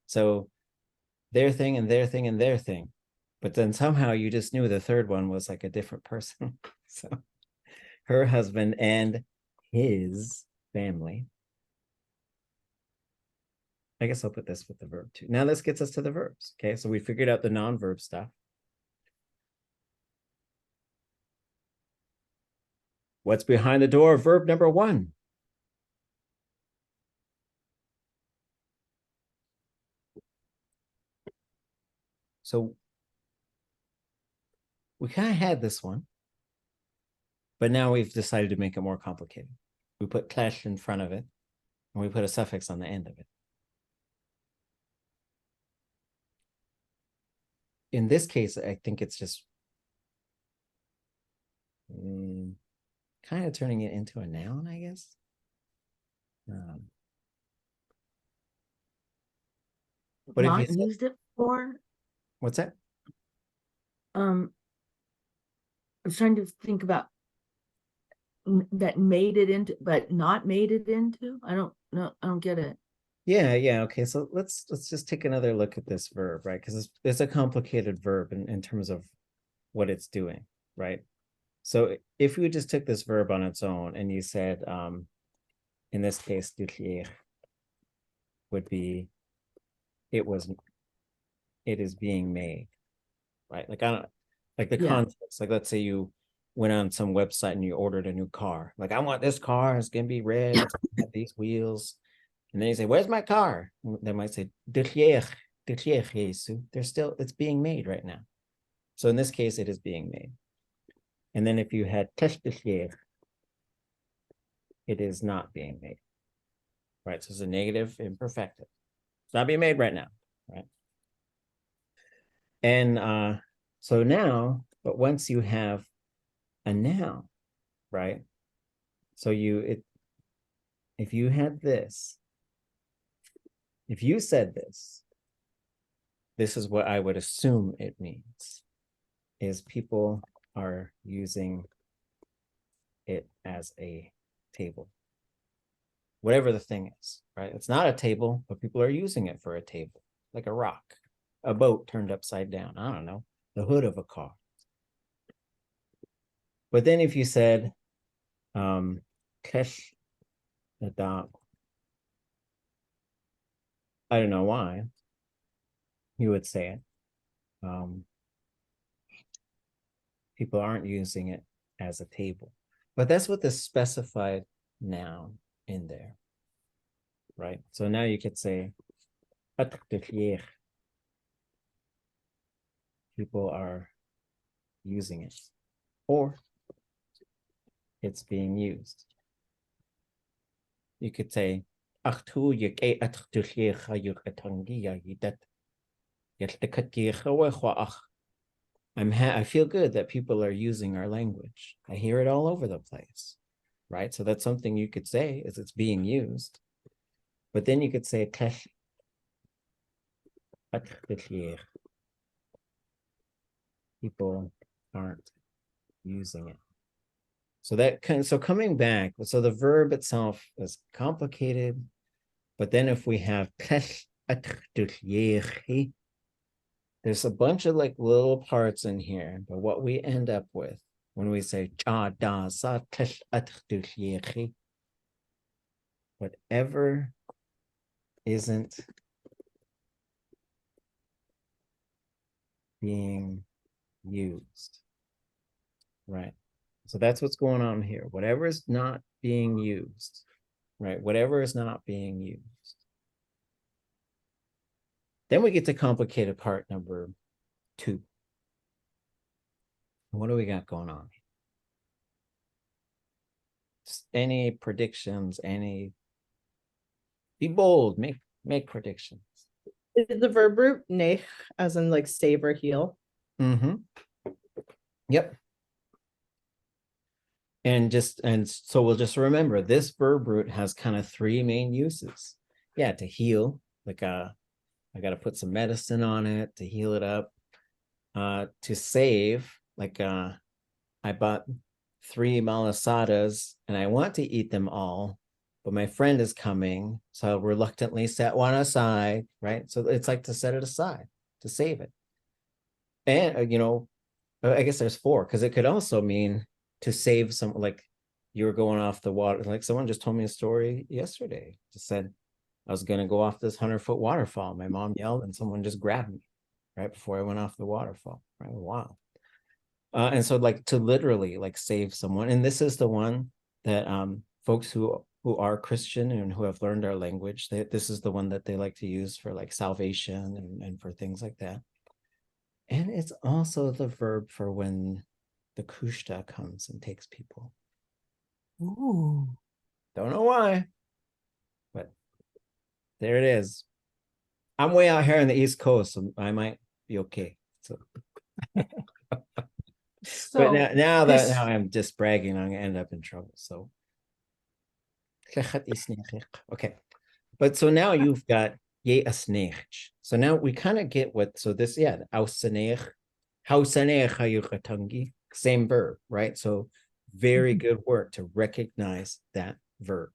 [SPEAKER 1] so their thing and their thing and their thing. But then somehow you just knew the third one was like a different person. So her husband and his family. I guess I'll put this with the verb too. Now this gets us to the verbs. Okay, so we figured out the non-verb stuff. What's behind the door of verb number 1? So we kind of had this one, but now we've decided to make it more complicated. We put klesh in front of it, and we put a suffix on the end of it. In this case, I think it's just kind of turning it into a noun, I guess. But if you
[SPEAKER 2] Not
[SPEAKER 1] said,
[SPEAKER 2] used it for.
[SPEAKER 1] what's that?
[SPEAKER 2] I was trying to think about that made it into, but not made it into. I don't know. I don't get it.
[SPEAKER 1] Yeah. Okay, so let's just take another look at this verb, right? Because it's a complicated verb in terms of what it's doing, right? So if we just took this verb on its own and you said, in this case, duclier would be, it is being made, right? Like, I don't, like the context, like let's say you went on some website and you ordered a new car. Like, I want this car, it's gonna be red, it's gonna have these wheels. And then you say, where's my car? They might say, duclier, Jesus. They're still, it's being made right now. So in this case, it is being made. And then if you had duclier, it is not being made, right? So it's a negative imperfective. It's not being made right now, right? And so now, but once you have a noun, right? So if you had this, if you said this is what I would assume it means, is people are using it as a table. Whatever the thing is, right? It's not a table, but people are using it for a table, like a rock, a boat turned upside down. I don't know, the hood of a car. But then if you said, kesh the daat, I don't know why you would say it. People aren't using it as a table, but that's with the specified noun in there, right? So now you could say, people are using it, or it's being used. You could say, I feel good that people are using our language. I hear it all over the place, right? So that's something you could say, is it's being used. But then you could say, people aren't using it. So so coming back, so the verb itself is complicated, but then if we have there's a bunch of like little parts in here, but what we end up with when we say whatever isn't being used, right? So that's what's going on here. Whatever is not being used, right? Whatever is not being used. Then we get to complicated part number 2. What do we got going on? Just any predictions, be bold, make predictions.
[SPEAKER 7] Is the verb root neich, as in like save or heal?
[SPEAKER 1] Mm-hmm. Yep. And so we'll just remember this verb root has kind of 3 main uses. Yeah, to heal, like I got to put some medicine on it to heal it up. To save, like I bought 3 malasadas and I want to eat them all, but my friend is coming, so I'll reluctantly set one aside, right? So it's like to set it aside, to save it. And, I guess there's four, because it could also mean to save some, like you were going off the water. Like someone just told me a story yesterday. Just said, I was going to go off this 100-foot waterfall. My mom yelled and someone just grabbed me right before I went off the waterfall. Right? Wow. And so like to literally like save someone. And this is the one that folks who are Christian and who have learned our language, this is the one that they like to use for like salvation and for things like that. And it's also the verb for when the kushta comes and takes people.
[SPEAKER 6] Ooh.
[SPEAKER 1] Don't know why, but there it is. I'm way out here on the East Coast, so I might be okay. So, but now I'm just bragging, I'm gonna end up in trouble. So, okay. But so now you've got ye asnech. So now we kind of get what, so this, yeah, ausanech, hausanech hayuchatangi, same verb, right? So very good work to recognize that verb.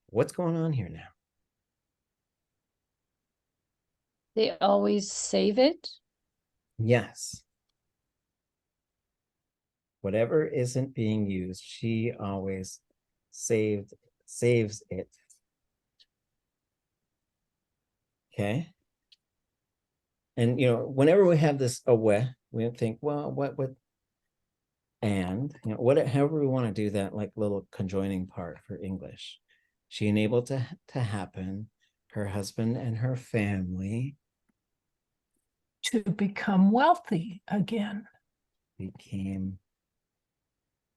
[SPEAKER 1] What's going on here now?
[SPEAKER 5] They always save it.
[SPEAKER 1] Yes. Whatever isn't being used, she always saves it. Okay. And whenever we have this awe, we think, well, what and however we want to do that, like little conjoining part for English. She enabled to happen, her husband and her family
[SPEAKER 6] To become wealthy again.
[SPEAKER 1] became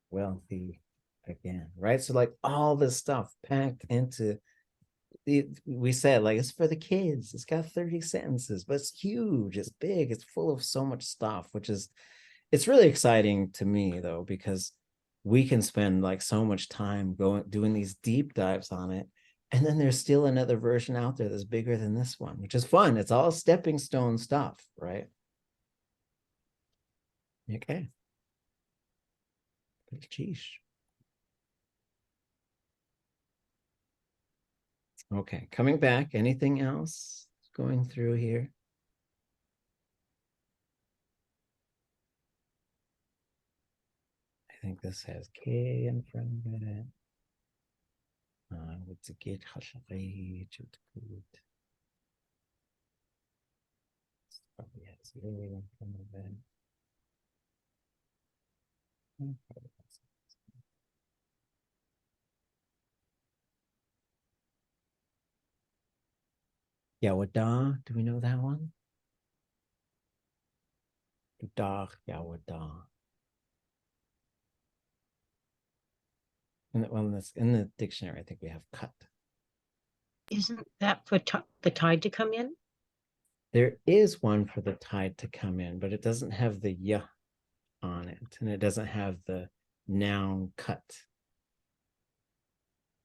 [SPEAKER 1] wealthy again, right? So like all this stuff packed into we said like it's for the kids, it's got 30 sentences, but it's huge, it's big, it's full of so much stuff, which is, it's really exciting to me though, because we can spend like so much time doing these deep dives on it, and then there's still another version out there that's bigger than this one, which is fun. It's all stepping stone stuff, right? Okay. Sheesh. Okay, coming back, anything else going through here? I think this has K in front of it. What's a gate? Probably has A in front of it. Yawada, do we know that one? Yawada. In the dictionary, I think we have cut.
[SPEAKER 10] Isn't that for the tide to come in?
[SPEAKER 1] There is one for the tide to come in, but it doesn't have the ya on it, and it doesn't have the noun cut.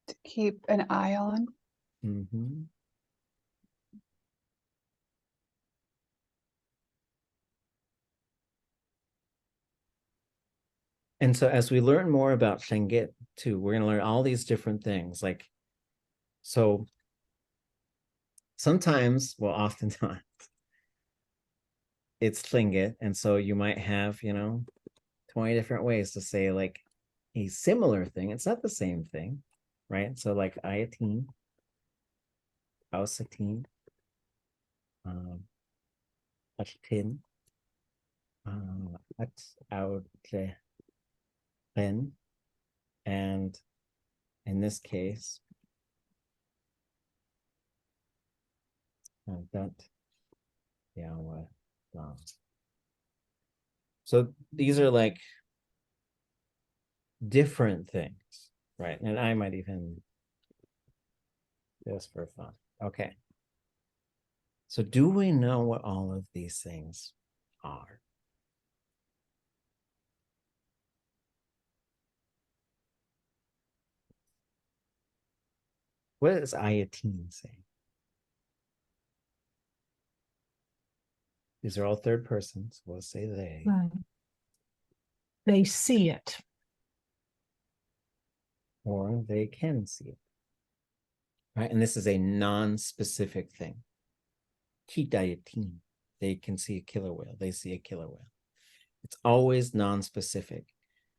[SPEAKER 11] To keep an eye on.
[SPEAKER 1] Mm-hmm. And so as we learn more about Tlingit too, we're going to learn all these different things. Like, so sometimes, well, oftentimes, it's Tlingit. And so you might have, 20 different ways to say like a similar thing. It's not the same thing, right? So like ayatin, ausatin, atin, at out and in this case, that so these are like different things, right? And I might even just for fun. Okay. So do we know what all of these things are? What does ayatin say? These are all third persons. We'll say they.
[SPEAKER 6] Right. They see it.
[SPEAKER 1] Or they can see it. Right? And this is a non-specific thing. Hidayatin. they can see a killer whale. They see a killer whale. It's always non-specific.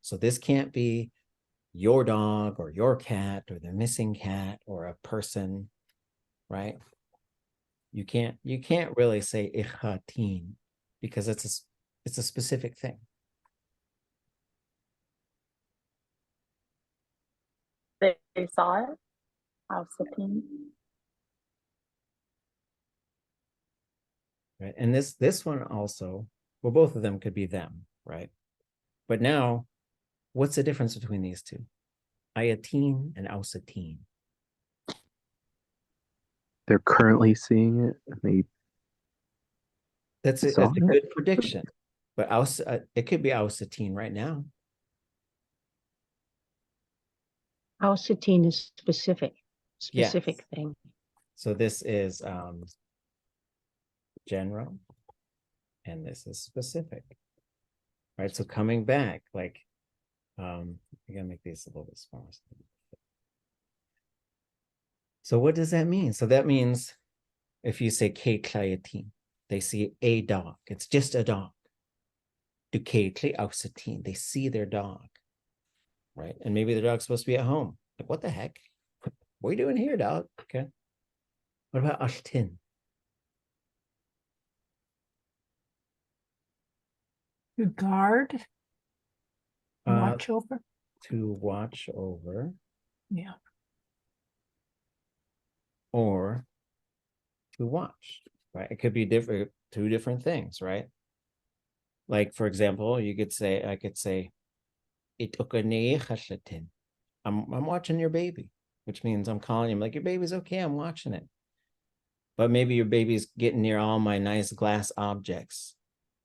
[SPEAKER 1] So this can't be your dog or your cat or the missing cat or a person, right? You can't really say ichatin because it's a specific thing.
[SPEAKER 11] They saw it. Alsatin.
[SPEAKER 1] Right. And this one also, well, both of them could be them, right? But now, what's the difference between these two? Ayatin and Ausatin.
[SPEAKER 12] They're currently seeing it. They
[SPEAKER 1] That's a
[SPEAKER 12] saw it.
[SPEAKER 1] good prediction. But it could be Ausatin right now.
[SPEAKER 10] Alsatin is specific
[SPEAKER 1] Yes.
[SPEAKER 10] thing.
[SPEAKER 1] So this is general, and this is specific, right? So coming back, like, I'm gonna make these a little bit smaller. So what does that mean? So that means if you say K Klayatin, they see a dog. It's just a dog. Do K Klausatin, they see their dog, right? And maybe the dog's supposed to be at home. Like, what the heck? What are you doing here, dog? Okay. What about Ashtin?
[SPEAKER 6] To guard, watch over.
[SPEAKER 1] To watch over.
[SPEAKER 6] Yeah.
[SPEAKER 1] Or to watch, right? It could be different, two different things, right? Like, for example, I could say, I'm watching your baby, which means I'm calling him like, your baby's okay, I'm watching it. But maybe your baby's getting near all my nice glass objects.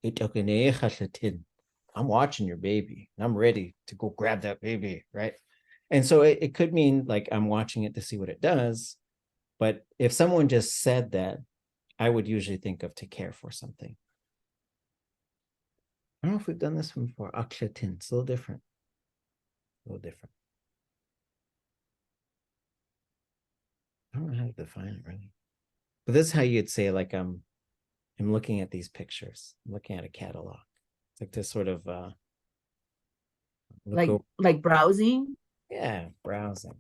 [SPEAKER 1] I'm watching your baby and I'm ready to go grab that baby, right? And so it could mean like I'm watching it to see what it does. But if someone just said that, I would usually think of to care for something. I don't know if we've done this one before. Aklatin, it's a little different. A little different. I don't know how to define it really. But this is how you'd say, like, I'm looking at these pictures. I'm looking at a catalog. It's like this sort of
[SPEAKER 2] like browsing.
[SPEAKER 1] Yeah, browsing.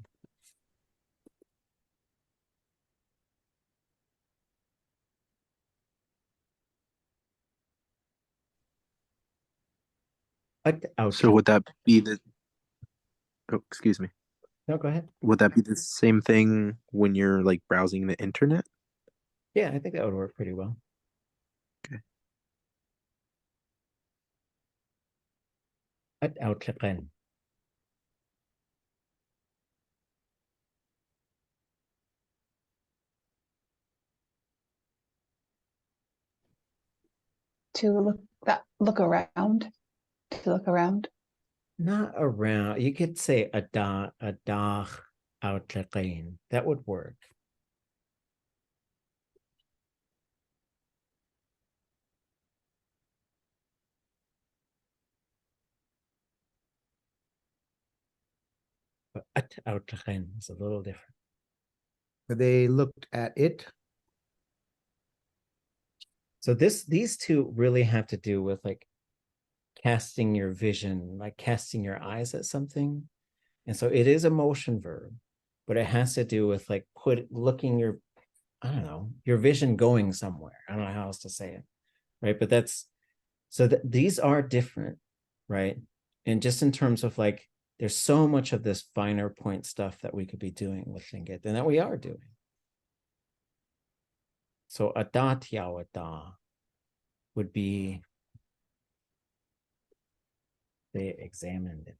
[SPEAKER 12] So would that be the? Oh, excuse me.
[SPEAKER 1] No, go ahead.
[SPEAKER 12] Would that be the same thing when you're like browsing the internet?
[SPEAKER 1] Yeah, I think that would work pretty well.
[SPEAKER 12] Okay.
[SPEAKER 11] To look around. To look around.
[SPEAKER 1] Not around. You could say adah out Tlein. That would work. But out Tlein is a little different. They looked at it. So these two really have to do with like casting your vision, like casting your eyes at something. And so it is a motion verb, but it has to do with like looking your, I don't know, your vision going somewhere. I don't know how else to say it, right? But that's, so these are different, right? And just in terms of like, there's so much of this finer point stuff that we could be doing with Lingi and that we are doing. So adat yawada would be, they examined it.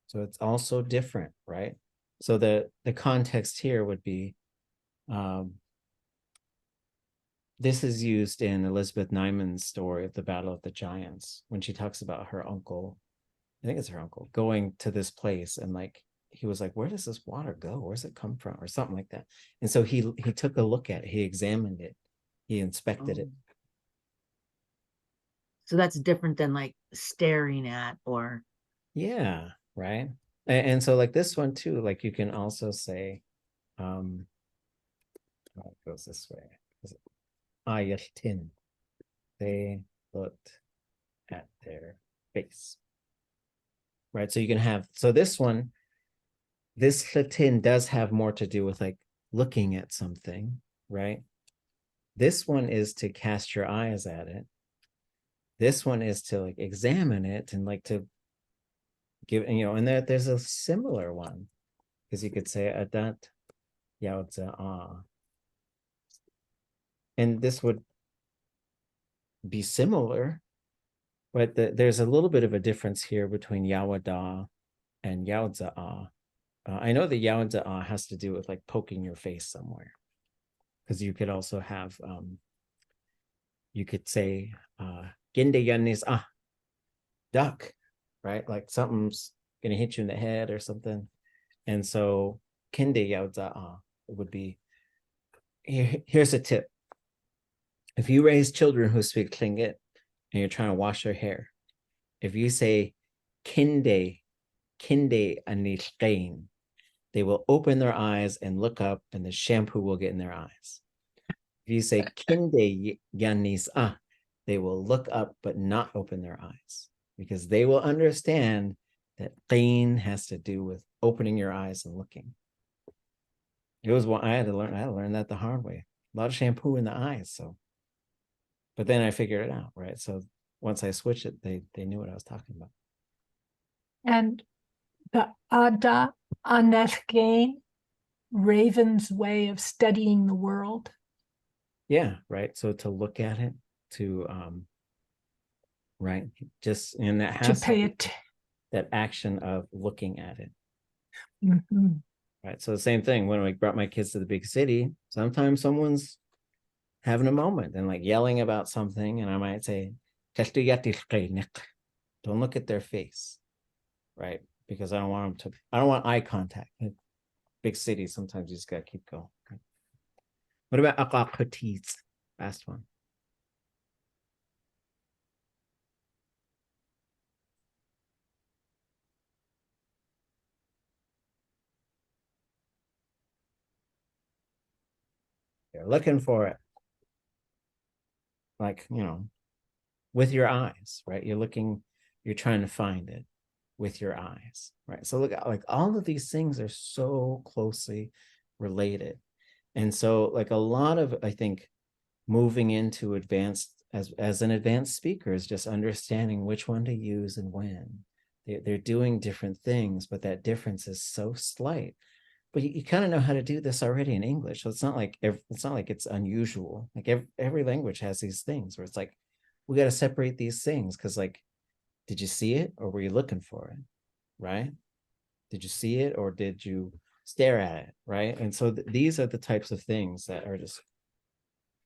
[SPEAKER 1] So it's also different, right? So the context here would be, this is used in Elizabeth Nyman's story of the Battle of the Giants, when she talks about her uncle, I think it's her uncle, going to this place and like, he was like, where does this water go? Where's it come from? Or something like that. And so he took a look at it, he examined it, he inspected it.
[SPEAKER 2] So that's different than like staring at or.
[SPEAKER 1] Yeah, right. And so like this one too, like you can also say, it goes this way. Ayatin. they looked at their face. Right, so you can have, so this one, this llatin does have more to do with like looking at something, right? This one is to cast your eyes at it. This one is to like examine it and like to give, and there's a similar one, because you could say a daat yaozi. And this would be similar, but there's a little bit of a difference here between yawada and yaozi. I know the yaozi has to do with like poking your face somewhere, because you could also have, you could say, ginde yanis duck, right? Like something's gonna hit you in the head or something. And so kinde yaozi would be, here's a tip. If you raise children who speak Tlingit and you're trying to wash their hair, if you say kinde ani Tlein, they will open their eyes and look up, and the shampoo will get in their eyes. If you say kinde yanis they will look up but not open their eyes, because they will understand that Tlein has to do with opening your eyes and looking. It was one I had to learn that the hard way. A lot of shampoo in the eyes, so. But then I figured it out, right? So once I switched it, they knew what I was talking about.
[SPEAKER 6] And the Ada Aneshgain, Raven's way of studying the world.
[SPEAKER 1] Yeah, right. So to look at it, to right, just, and that has
[SPEAKER 6] to pay it.
[SPEAKER 1] That action of looking at it.
[SPEAKER 6] Mm-hmm.
[SPEAKER 1] Right. So the same thing when I brought my kids to the big city, sometimes someone's having a moment and like yelling about something, and I might say, don't look at their face, right? Because I don't want eye contact. In big cities, sometimes you just gotta keep going. Right? What about aqaqatis? Last one. You're looking for it, like, with your eyes, right? You're trying to find it with your eyes, right? So look, like all of these things are so closely related. And so like a lot of, I think, moving into advanced, as an advanced speaker, is just understanding which one to use and when. They're doing different things, but that difference is so slight. But you kind of know how to do this already in English. So it's not like it's unusual. Like every language has these things where it's like, we got to separate these things, because like, did you see it or were you looking for it? Right? Did you see it or did you stare at it? Right? And so these are the types of things that are just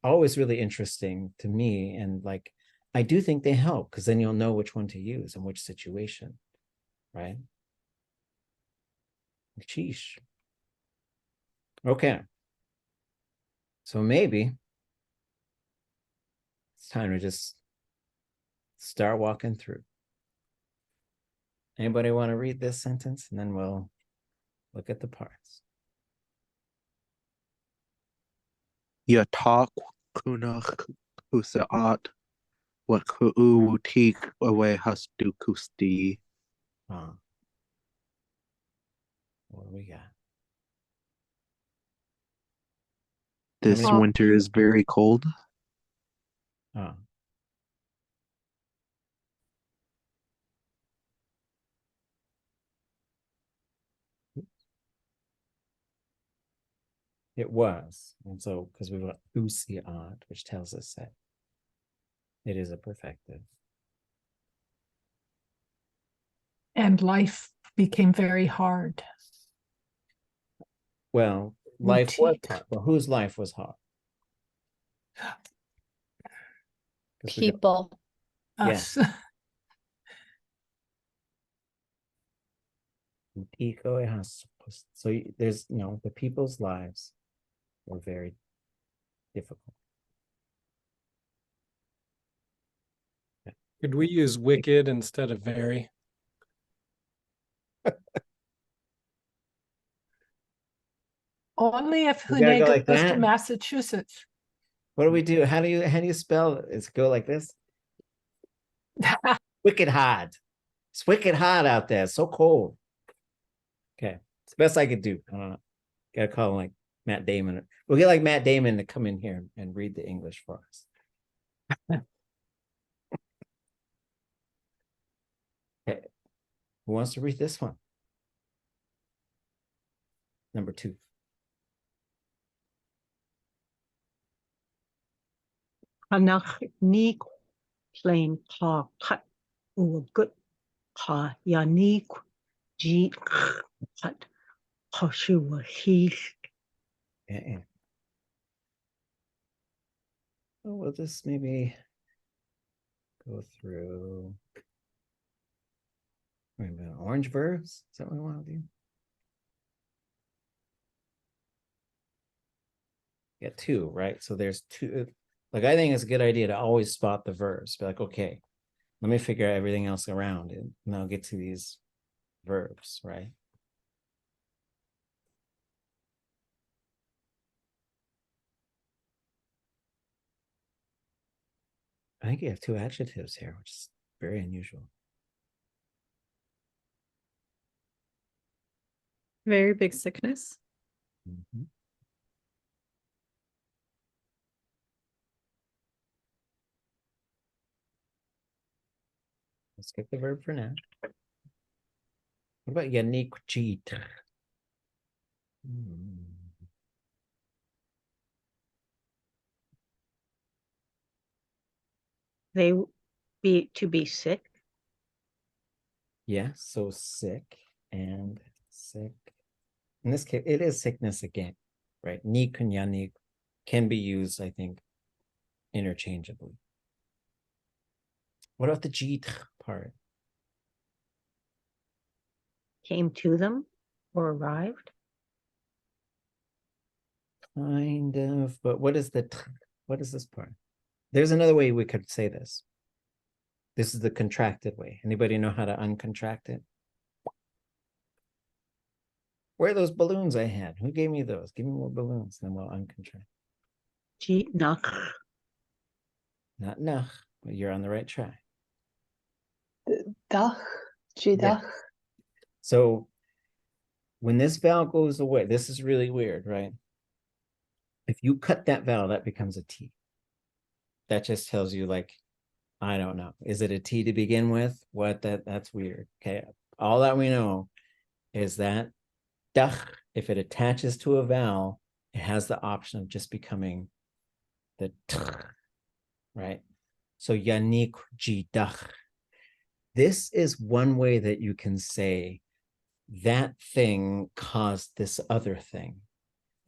[SPEAKER 1] always really interesting to me. And like, I do think they help, because then you'll know which one to use in which situation. Right? Sheesh. Okay. So maybe it's time to just start walking through. Anybody want to read this sentence? And then we'll look at the parts.
[SPEAKER 12] Yatak kunach kusaat what kuutik away hastu kusti.
[SPEAKER 1] What do we got?
[SPEAKER 12] This winter is very cold.
[SPEAKER 1] It was. And so, because we've got usiat, which tells us that it is a perfective.
[SPEAKER 6] And life became very hard.
[SPEAKER 1] Well, life was hard. Well, whose life was hard?
[SPEAKER 5] People.
[SPEAKER 6] Us.
[SPEAKER 1] Yeah. So there's, the people's lives were very difficult.
[SPEAKER 8] Could we use wicked instead of very?
[SPEAKER 6] Only if
[SPEAKER 1] You gotta go
[SPEAKER 6] Jiné
[SPEAKER 1] like
[SPEAKER 6] goes to
[SPEAKER 1] that?
[SPEAKER 6] Massachusetts.
[SPEAKER 1] What do we do? How do you spell it? It's go like this? Wicked hard. It's wicked hard out there. It's so cold. Okay. It's the best I could do. I don't know. Gotta call like Matt Damon. We'll get like Matt Damon to come in here and read the English for us. Okay. Who wants to read this one? Number 2.
[SPEAKER 10] Shkalneegí Tlein Ḳaa Ḳat Uagat Ḳaa Yagyeeyí Ḳat Yagyeeyí.
[SPEAKER 1] Yeah. Oh, we'll just maybe go through. Wait a minute, orange verbs? Is that what we want to do? Yeah, 2, right? So there's 2. Like, I think it's a good idea to always spot the verbs. Be like, okay, let me figure out everything else around it, and I'll get to these verbs, right? I think you have 2 adjectives here, which is very unusual.
[SPEAKER 7] Very big sickness.
[SPEAKER 1] Mm-hmm. Let's skip the verb for now. What about Yannick Jeet?
[SPEAKER 10] They to be sick.
[SPEAKER 1] Yeah, so sick and sick. In this case, it is sickness again, right? Nik and Yannick can be used, I think, interchangeably. What about the Jeet part?
[SPEAKER 10] Came to them or arrived.
[SPEAKER 1] Kind of, but what is what is this part? There's another way we could say this. This is the contracted way. Anybody know how to uncontract it? Where are those balloons I had? Who gave me those? Give me more balloons, then we'll uncontract.
[SPEAKER 10] Nach.
[SPEAKER 1] Not nach, but you're on the right track.
[SPEAKER 11] Dach. Dach.
[SPEAKER 1] So when this vowel goes away, this is really weird, right? If you cut that vowel, that becomes a T. That just tells you, like, I don't know. Is it a T to begin with? What? That's weird. Okay. All that we know is that dach, if it attaches to a vowel, it has the option of just becoming the t, right? So Yannick ji dach. This is one way that you can say that thing caused this other thing,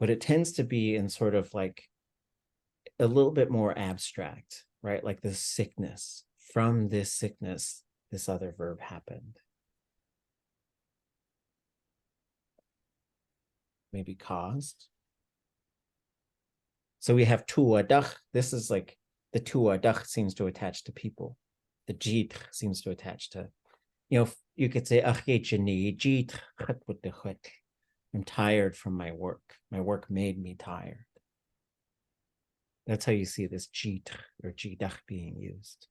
[SPEAKER 1] but it tends to be in sort of like a little bit more abstract, right? Like this sickness. From this sickness, this other verb happened. Maybe caused. So we have tuadach. This is like the tuadach seems to attach to people. The jit seems to attach to, you know, you could say, I'm tired from my work. My work made me tired. That's how you see this jit or jidach being used.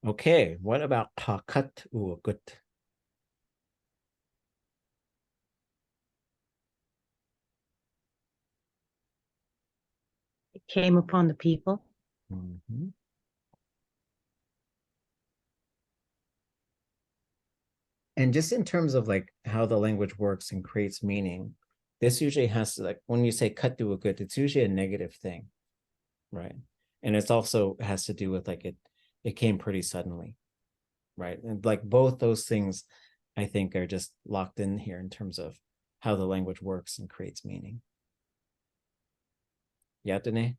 [SPEAKER 1] Okay, what about Ḳaa Ḳat.
[SPEAKER 10] It came upon the people.
[SPEAKER 1] Mm-hmm. And just in terms of like how the language works and creates meaning, this usually has to, like, when you say cut to a good, it's usually a negative thing, right? And it's also has to do with like it came pretty suddenly, right? And like both those things, I think, are just locked in here in terms of how the language works and creates meaning. Yeah, Danae?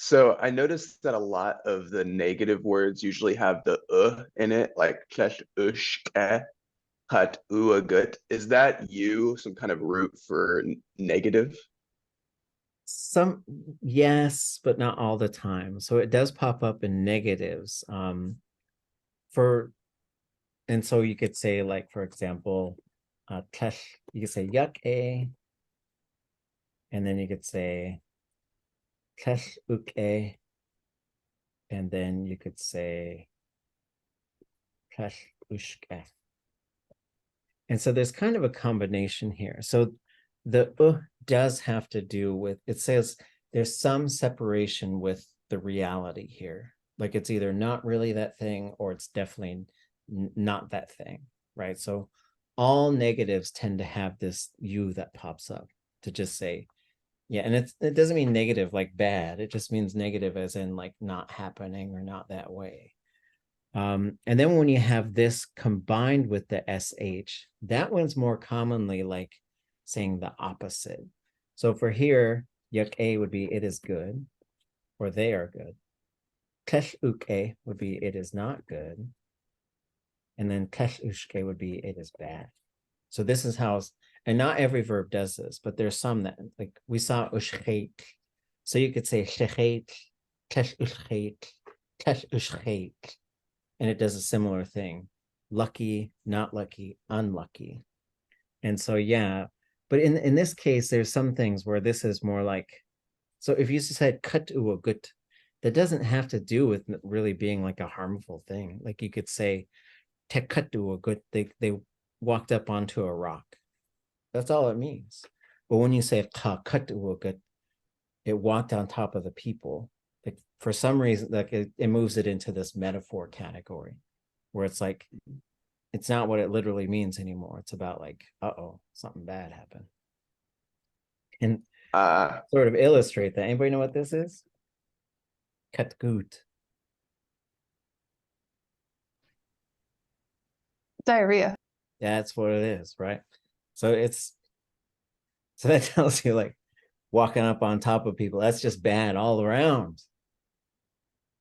[SPEAKER 4] So I noticed that a lot of the negative words usually have the in it, like L.uushik'éiyi Ḳaa. Is that some kind of root for negative?
[SPEAKER 1] Some, yes, but not all the time. So it does pop up in negatives. And so you could say, like, for example, you could say Yagyeeyí, and then you could say L.uushik'éiyi, and then you could say L.uushik'éiyi. And so there's kind of a combination here. So the does have to do with, it says there's some separation with the reality here. Like it's either not really that thing or it's definitely not that thing, right? So all negatives tend to have this U that pops up to just say, yeah, and it doesn't mean negative like bad. It just means negative as in like not happening or not that way. And then when you have this combined with the SH, that one's more commonly like saying the opposite. So for here, Yagyeeyí would be it is good, or they are good. L.uushik'éiyi would be it is not good. And then L.uushik'éiyi would be it is bad. So this is how, and not every verb does this, but there's some that, like we saw ushkheit. So you could say shkheit, L.uushik'éiyi, L.uushik'éiyi, and it does a similar thing. Lucky, not lucky, unlucky. And so, yeah, but in this case, there's some things where this is more like, so if you said kat-u gut, that doesn't have to do with really being like a harmful thing. Like you could say, te kat-u gut, they walked up onto a rock. That's all it means. But when you say kat-u gut, it walked on top of the people. Like for some reason, like it moves it into this metaphor category where it's like, it's not what it literally means anymore. It's about like, uh-oh, something bad happened. And sort of illustrate that. Anybody know what this is? Katgut.
[SPEAKER 11] Diarrhea.
[SPEAKER 1] That's what it is, right? So that tells you like walking up on top of people. That's just bad all around.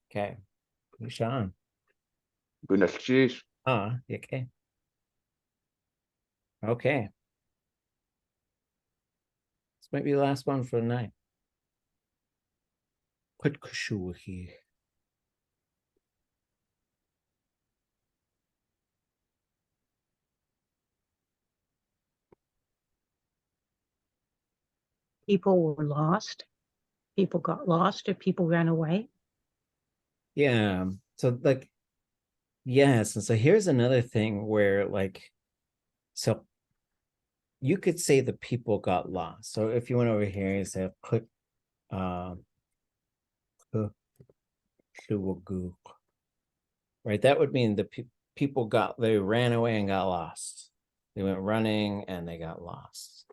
[SPEAKER 1] Okay. Sean. Okay. Okay. This might be the last one for the night.
[SPEAKER 10] People were lost. People got lost or people ran away.
[SPEAKER 1] Yeah. So like, yes. And so here's another thing where like, so you could say the people got lost. So if you went over here and say click right, that would mean the people they ran away and got lost. They went running and they got lost.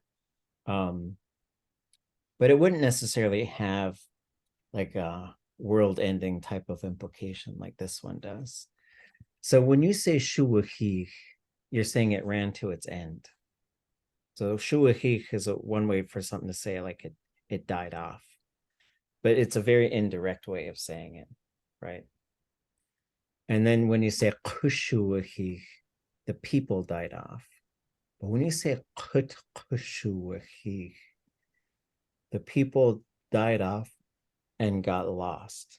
[SPEAKER 1] But it wouldn't necessarily have like a world-ending type of implication like this one does. So when you say shuahich, you're saying it ran to its end. So shuahich is one way for something to say like it died off. But it's a very indirect way of saying it, right? And then when you say kushuahich, the people died off. But when you say kushuahich, the people died off and got lost.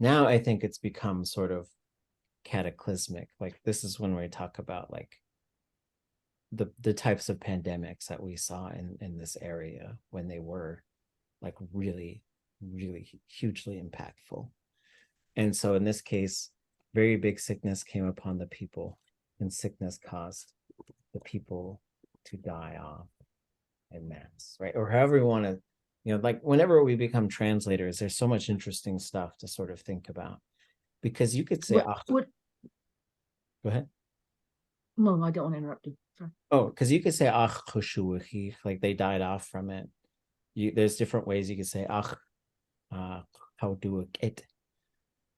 [SPEAKER 1] Now I think it's become sort of cataclysmic. Like this is when we talk about like the types of pandemics that we saw in this area when they were like really, really hugely impactful. And so in this case, very big sickness came upon the people, and sickness caused the people to die off en masse, right? Or however you want to, like whenever we become translators, there's so much interesting stuff to sort of think about. Because you could say, go ahead.
[SPEAKER 2] No, I don't want to interrupt you. Sorry.
[SPEAKER 1] Oh, because you could say, like they died off from it. There's different ways you could say, how do it?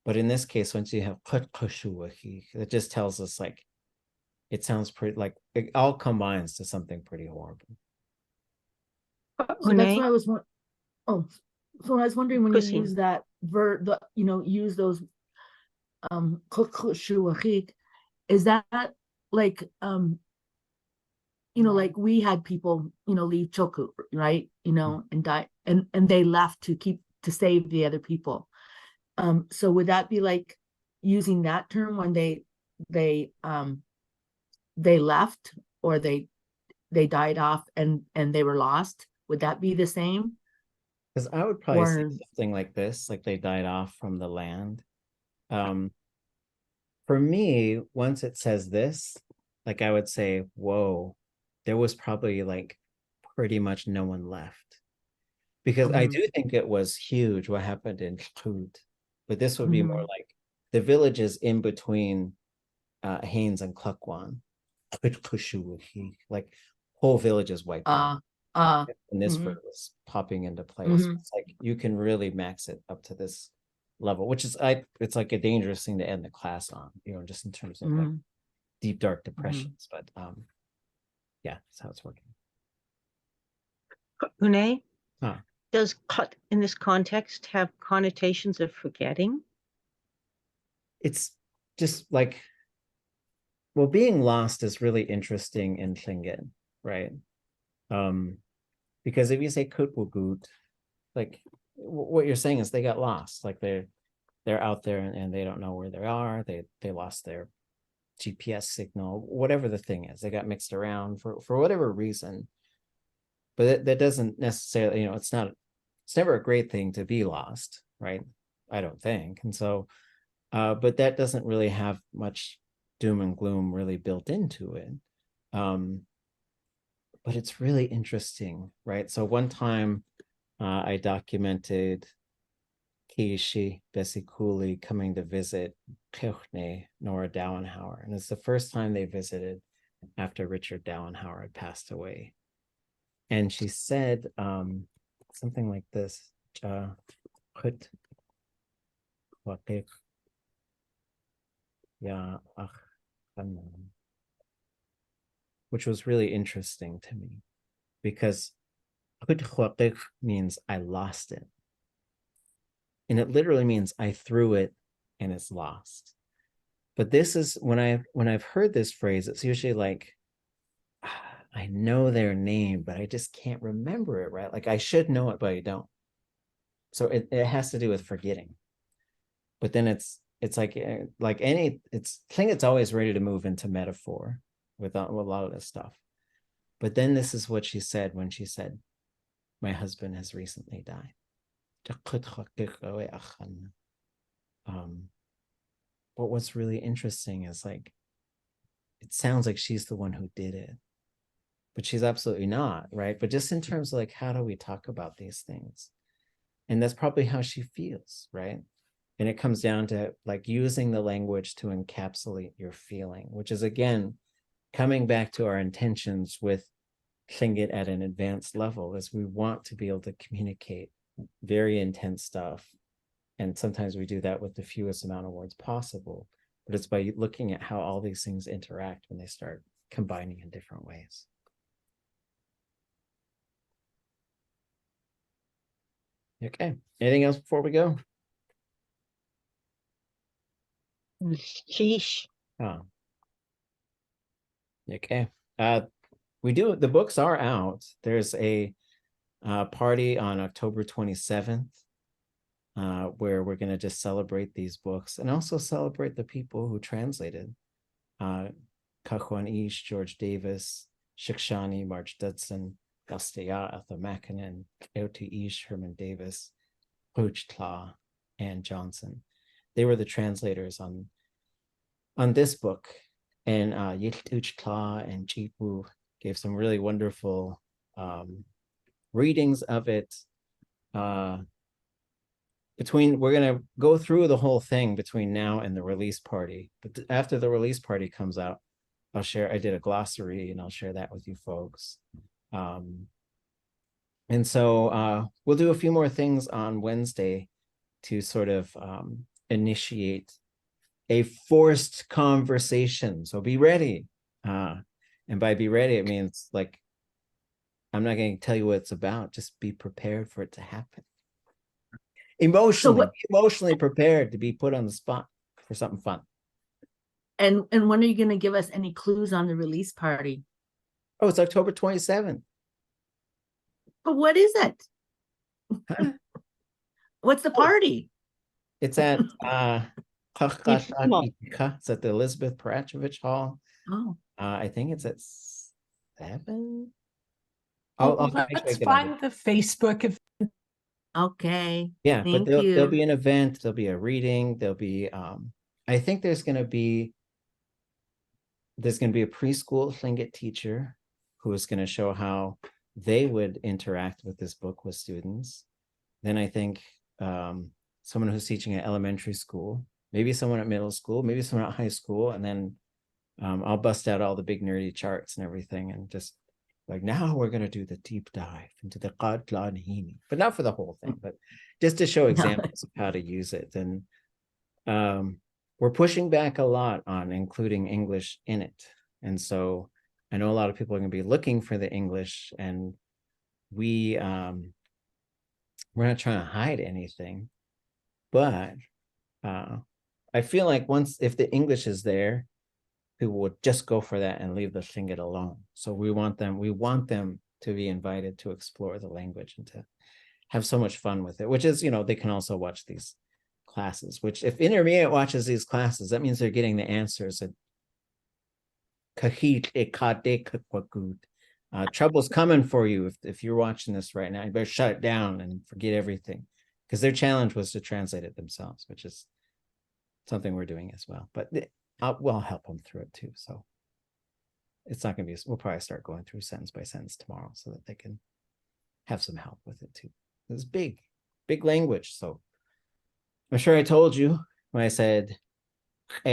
[SPEAKER 1] But in this case, once you have it just tells us like, it sounds pretty, like it all combines to something pretty horrible.
[SPEAKER 2] So that's why I was so I was wondering when you use that verb, use those is that like like we had people leave Choku, right, and die, and they left to save the other people. So would that be like using that term when they left, or they died off and they were lost? Would that be the same?
[SPEAKER 1] Because I would probably
[SPEAKER 2] Or-
[SPEAKER 1] say something like this, like they died off from the land. For me, once it says this, like I would say, whoa, there was probably like pretty much no one left. Because I do think it was huge what happened in Khud, but this would be more like the villages in between Haines and Klukwan, like whole villages wiped out. And this fruit was popping into place. It's like you can really max it up to this level, which is it's like a dangerous thing to end the class on, you know, just in terms of like deep dark depressions. But yeah, that's how it's working.
[SPEAKER 10] Renee,
[SPEAKER 1] Huh.
[SPEAKER 10] does cut in this context have connotations of forgetting?
[SPEAKER 1] It's just like, well, being lost is really interesting in Tlingit, right? Because if you say Kutwugut, like what you're saying is they got lost, like they're out there and they don't know where they are. They lost their GPS signal, whatever the thing is. They got mixed around for whatever reason. But that doesn't necessarily, you know, it's never a great thing to be lost, right? I don't think. And so, but that doesn't really have much doom and gloom really built into it. But it's really interesting, right? So one time I documented Kiishi Besikuli coming to visit Keuchne, Nora Dauenhauer. And it's the first time they visited after Richard Dauenhauer had passed away. And she said something like this, which was really interesting to me because means I lost it. And it literally means I threw it and it's lost. But this is when I've heard this phrase, it's usually like, I know their name, but I just can't remember it, right? Like I should know it, but I don't. So it has to do with forgetting. But then it's like any, I think it's always ready to move into metaphor with a lot of this stuff. But then this is what she said when she said, my husband has recently died. But what's really interesting is like, it sounds like she's the one who did it, but she's absolutely not, right? But just in terms of like, how do we talk about these things? And that's probably how she feels, right? And it comes down to like using the language to encapsulate your feeling, which is again, coming back to our intentions with Tlingit at an advanced level, is we want to be able to communicate very intense stuff. And sometimes we do that with the fewest amount of words possible, but it's by looking at how all these things interact when they start combining in different ways. Okay, anything else before we go?
[SPEAKER 10] Sheesh.
[SPEAKER 1] Oh. Okay. The books are out. There's a party on October 27th where we're going to just celebrate these books and also celebrate the people who translated. Kahuan-Ish, George Davis, Shikshani, Marge Dudson, Gasteya, Arthur Mackinnon, L.uushik'éiyi Herman Davis, Ḳaa, and Johnson. They were the translators on this book. And Ḳaa and Jipu gave some really wonderful readings of it. We're going to go through the whole thing between now and the release party. But after the release party comes out, I did a glossary and I'll share that with you folks. And so we'll do a few more things on Wednesday to sort of initiate a forced conversation. So be ready. And by be ready, it means like, I'm not going to tell you what it's about. Just be prepared for it to happen. Emotionally prepared to be put on the spot for something fun.
[SPEAKER 2] And when are you going to give us any clues on the release party?
[SPEAKER 1] Oh, it's October 27th.
[SPEAKER 2] But what is it?
[SPEAKER 1] Huh?
[SPEAKER 2] What's the party?
[SPEAKER 1] It's at it's at the Elizabeth Parachovich Hall.
[SPEAKER 2] Oh.
[SPEAKER 1] I think it's at 11.
[SPEAKER 6] Well,
[SPEAKER 1] make sure I
[SPEAKER 6] let's
[SPEAKER 1] get all
[SPEAKER 6] find the Facebook if
[SPEAKER 2] Okay.
[SPEAKER 1] Yeah, but
[SPEAKER 2] Thank
[SPEAKER 1] there'll
[SPEAKER 2] you.
[SPEAKER 1] be an event, there'll be a reading, there'll be I think there's gonna be a preschool Tlingit teacher who is gonna show how they would interact with this book with students. Then I think someone who's teaching at elementary school, maybe someone at middle school, maybe someone at high school, and then I'll bust out all the big nerdy charts and everything and just like, now we're going to do the deep dive into the shkalneegí, but not for the whole thing, but just to show examples of how to use it. And we're pushing back a lot on including English in it. And so I know a lot of people are going to be looking for the English, and we're not trying to hide anything, but I feel like if the English is there, people would just go for that and leave the Tlingit alone. So we want them to be invited to explore the language and to have so much fun with it, which is, they can also watch these classes, which if intermediate watches these classes, that means they're getting the answers. Trouble's coming for you. If you're watching this right now, you better shut it down and forget everything, because their challenge was to translate it themselves, which is something we're doing as well. But we'll help them through it too. So it's not going to be, we'll probably start going through sentence by sentence tomorrow so that they can have some help with it too. It's big language. So I'm sure I told you when I said, so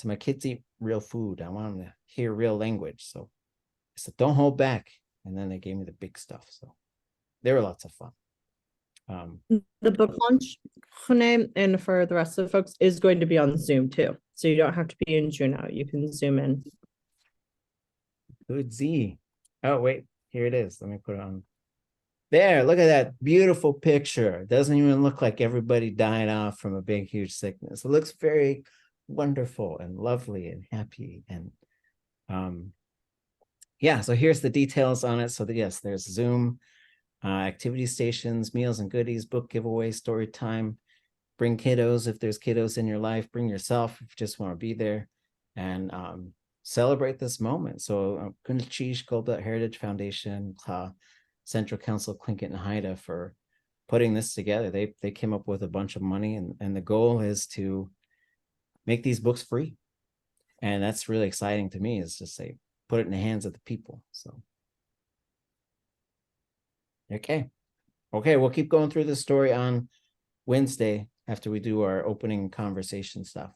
[SPEAKER 1] my kids eat real food. I want them to hear real language. So I said, don't hold back. And then they gave me the big stuff. So they were lots of fun.
[SPEAKER 7] The book launch, jiné, and for the rest of the folks, is going to be on Zoom too. So you don't have to be in Juneau. You can Zoom in.
[SPEAKER 1] Good Z. Oh, wait, here it is. Let me put it on. There, look at that beautiful picture. It doesn't even look like everybody died off from a big, huge sickness. It looks very wonderful and lovely and happy. And yeah, so here's the details on it. So that, yes, there's Zoom, activity stations, meals and goodies, book giveaway, story time. Bring kiddos if there's kiddos in your life. Bring yourself if you just want to be there, and celebrate this moment. So Gunchish Goldbelt Heritage Foundation, Central Council Tlingit and Haida for putting this together. They came up with a bunch of money, and the goal is to make these books free. And that's really exciting to me, is to say, put it in the hands of the people. So okay, we'll keep going through this story on Wednesday after we do our opening conversation stuff.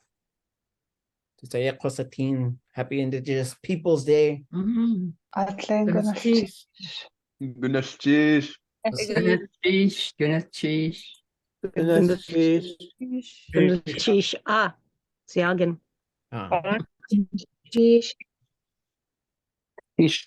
[SPEAKER 1] Happy Indigenous Peoples Day.
[SPEAKER 11] Atlein
[SPEAKER 2] Gunashtish.
[SPEAKER 4] Gunashtish.
[SPEAKER 10] Sheesh. Siagan.
[SPEAKER 11] Sheesh.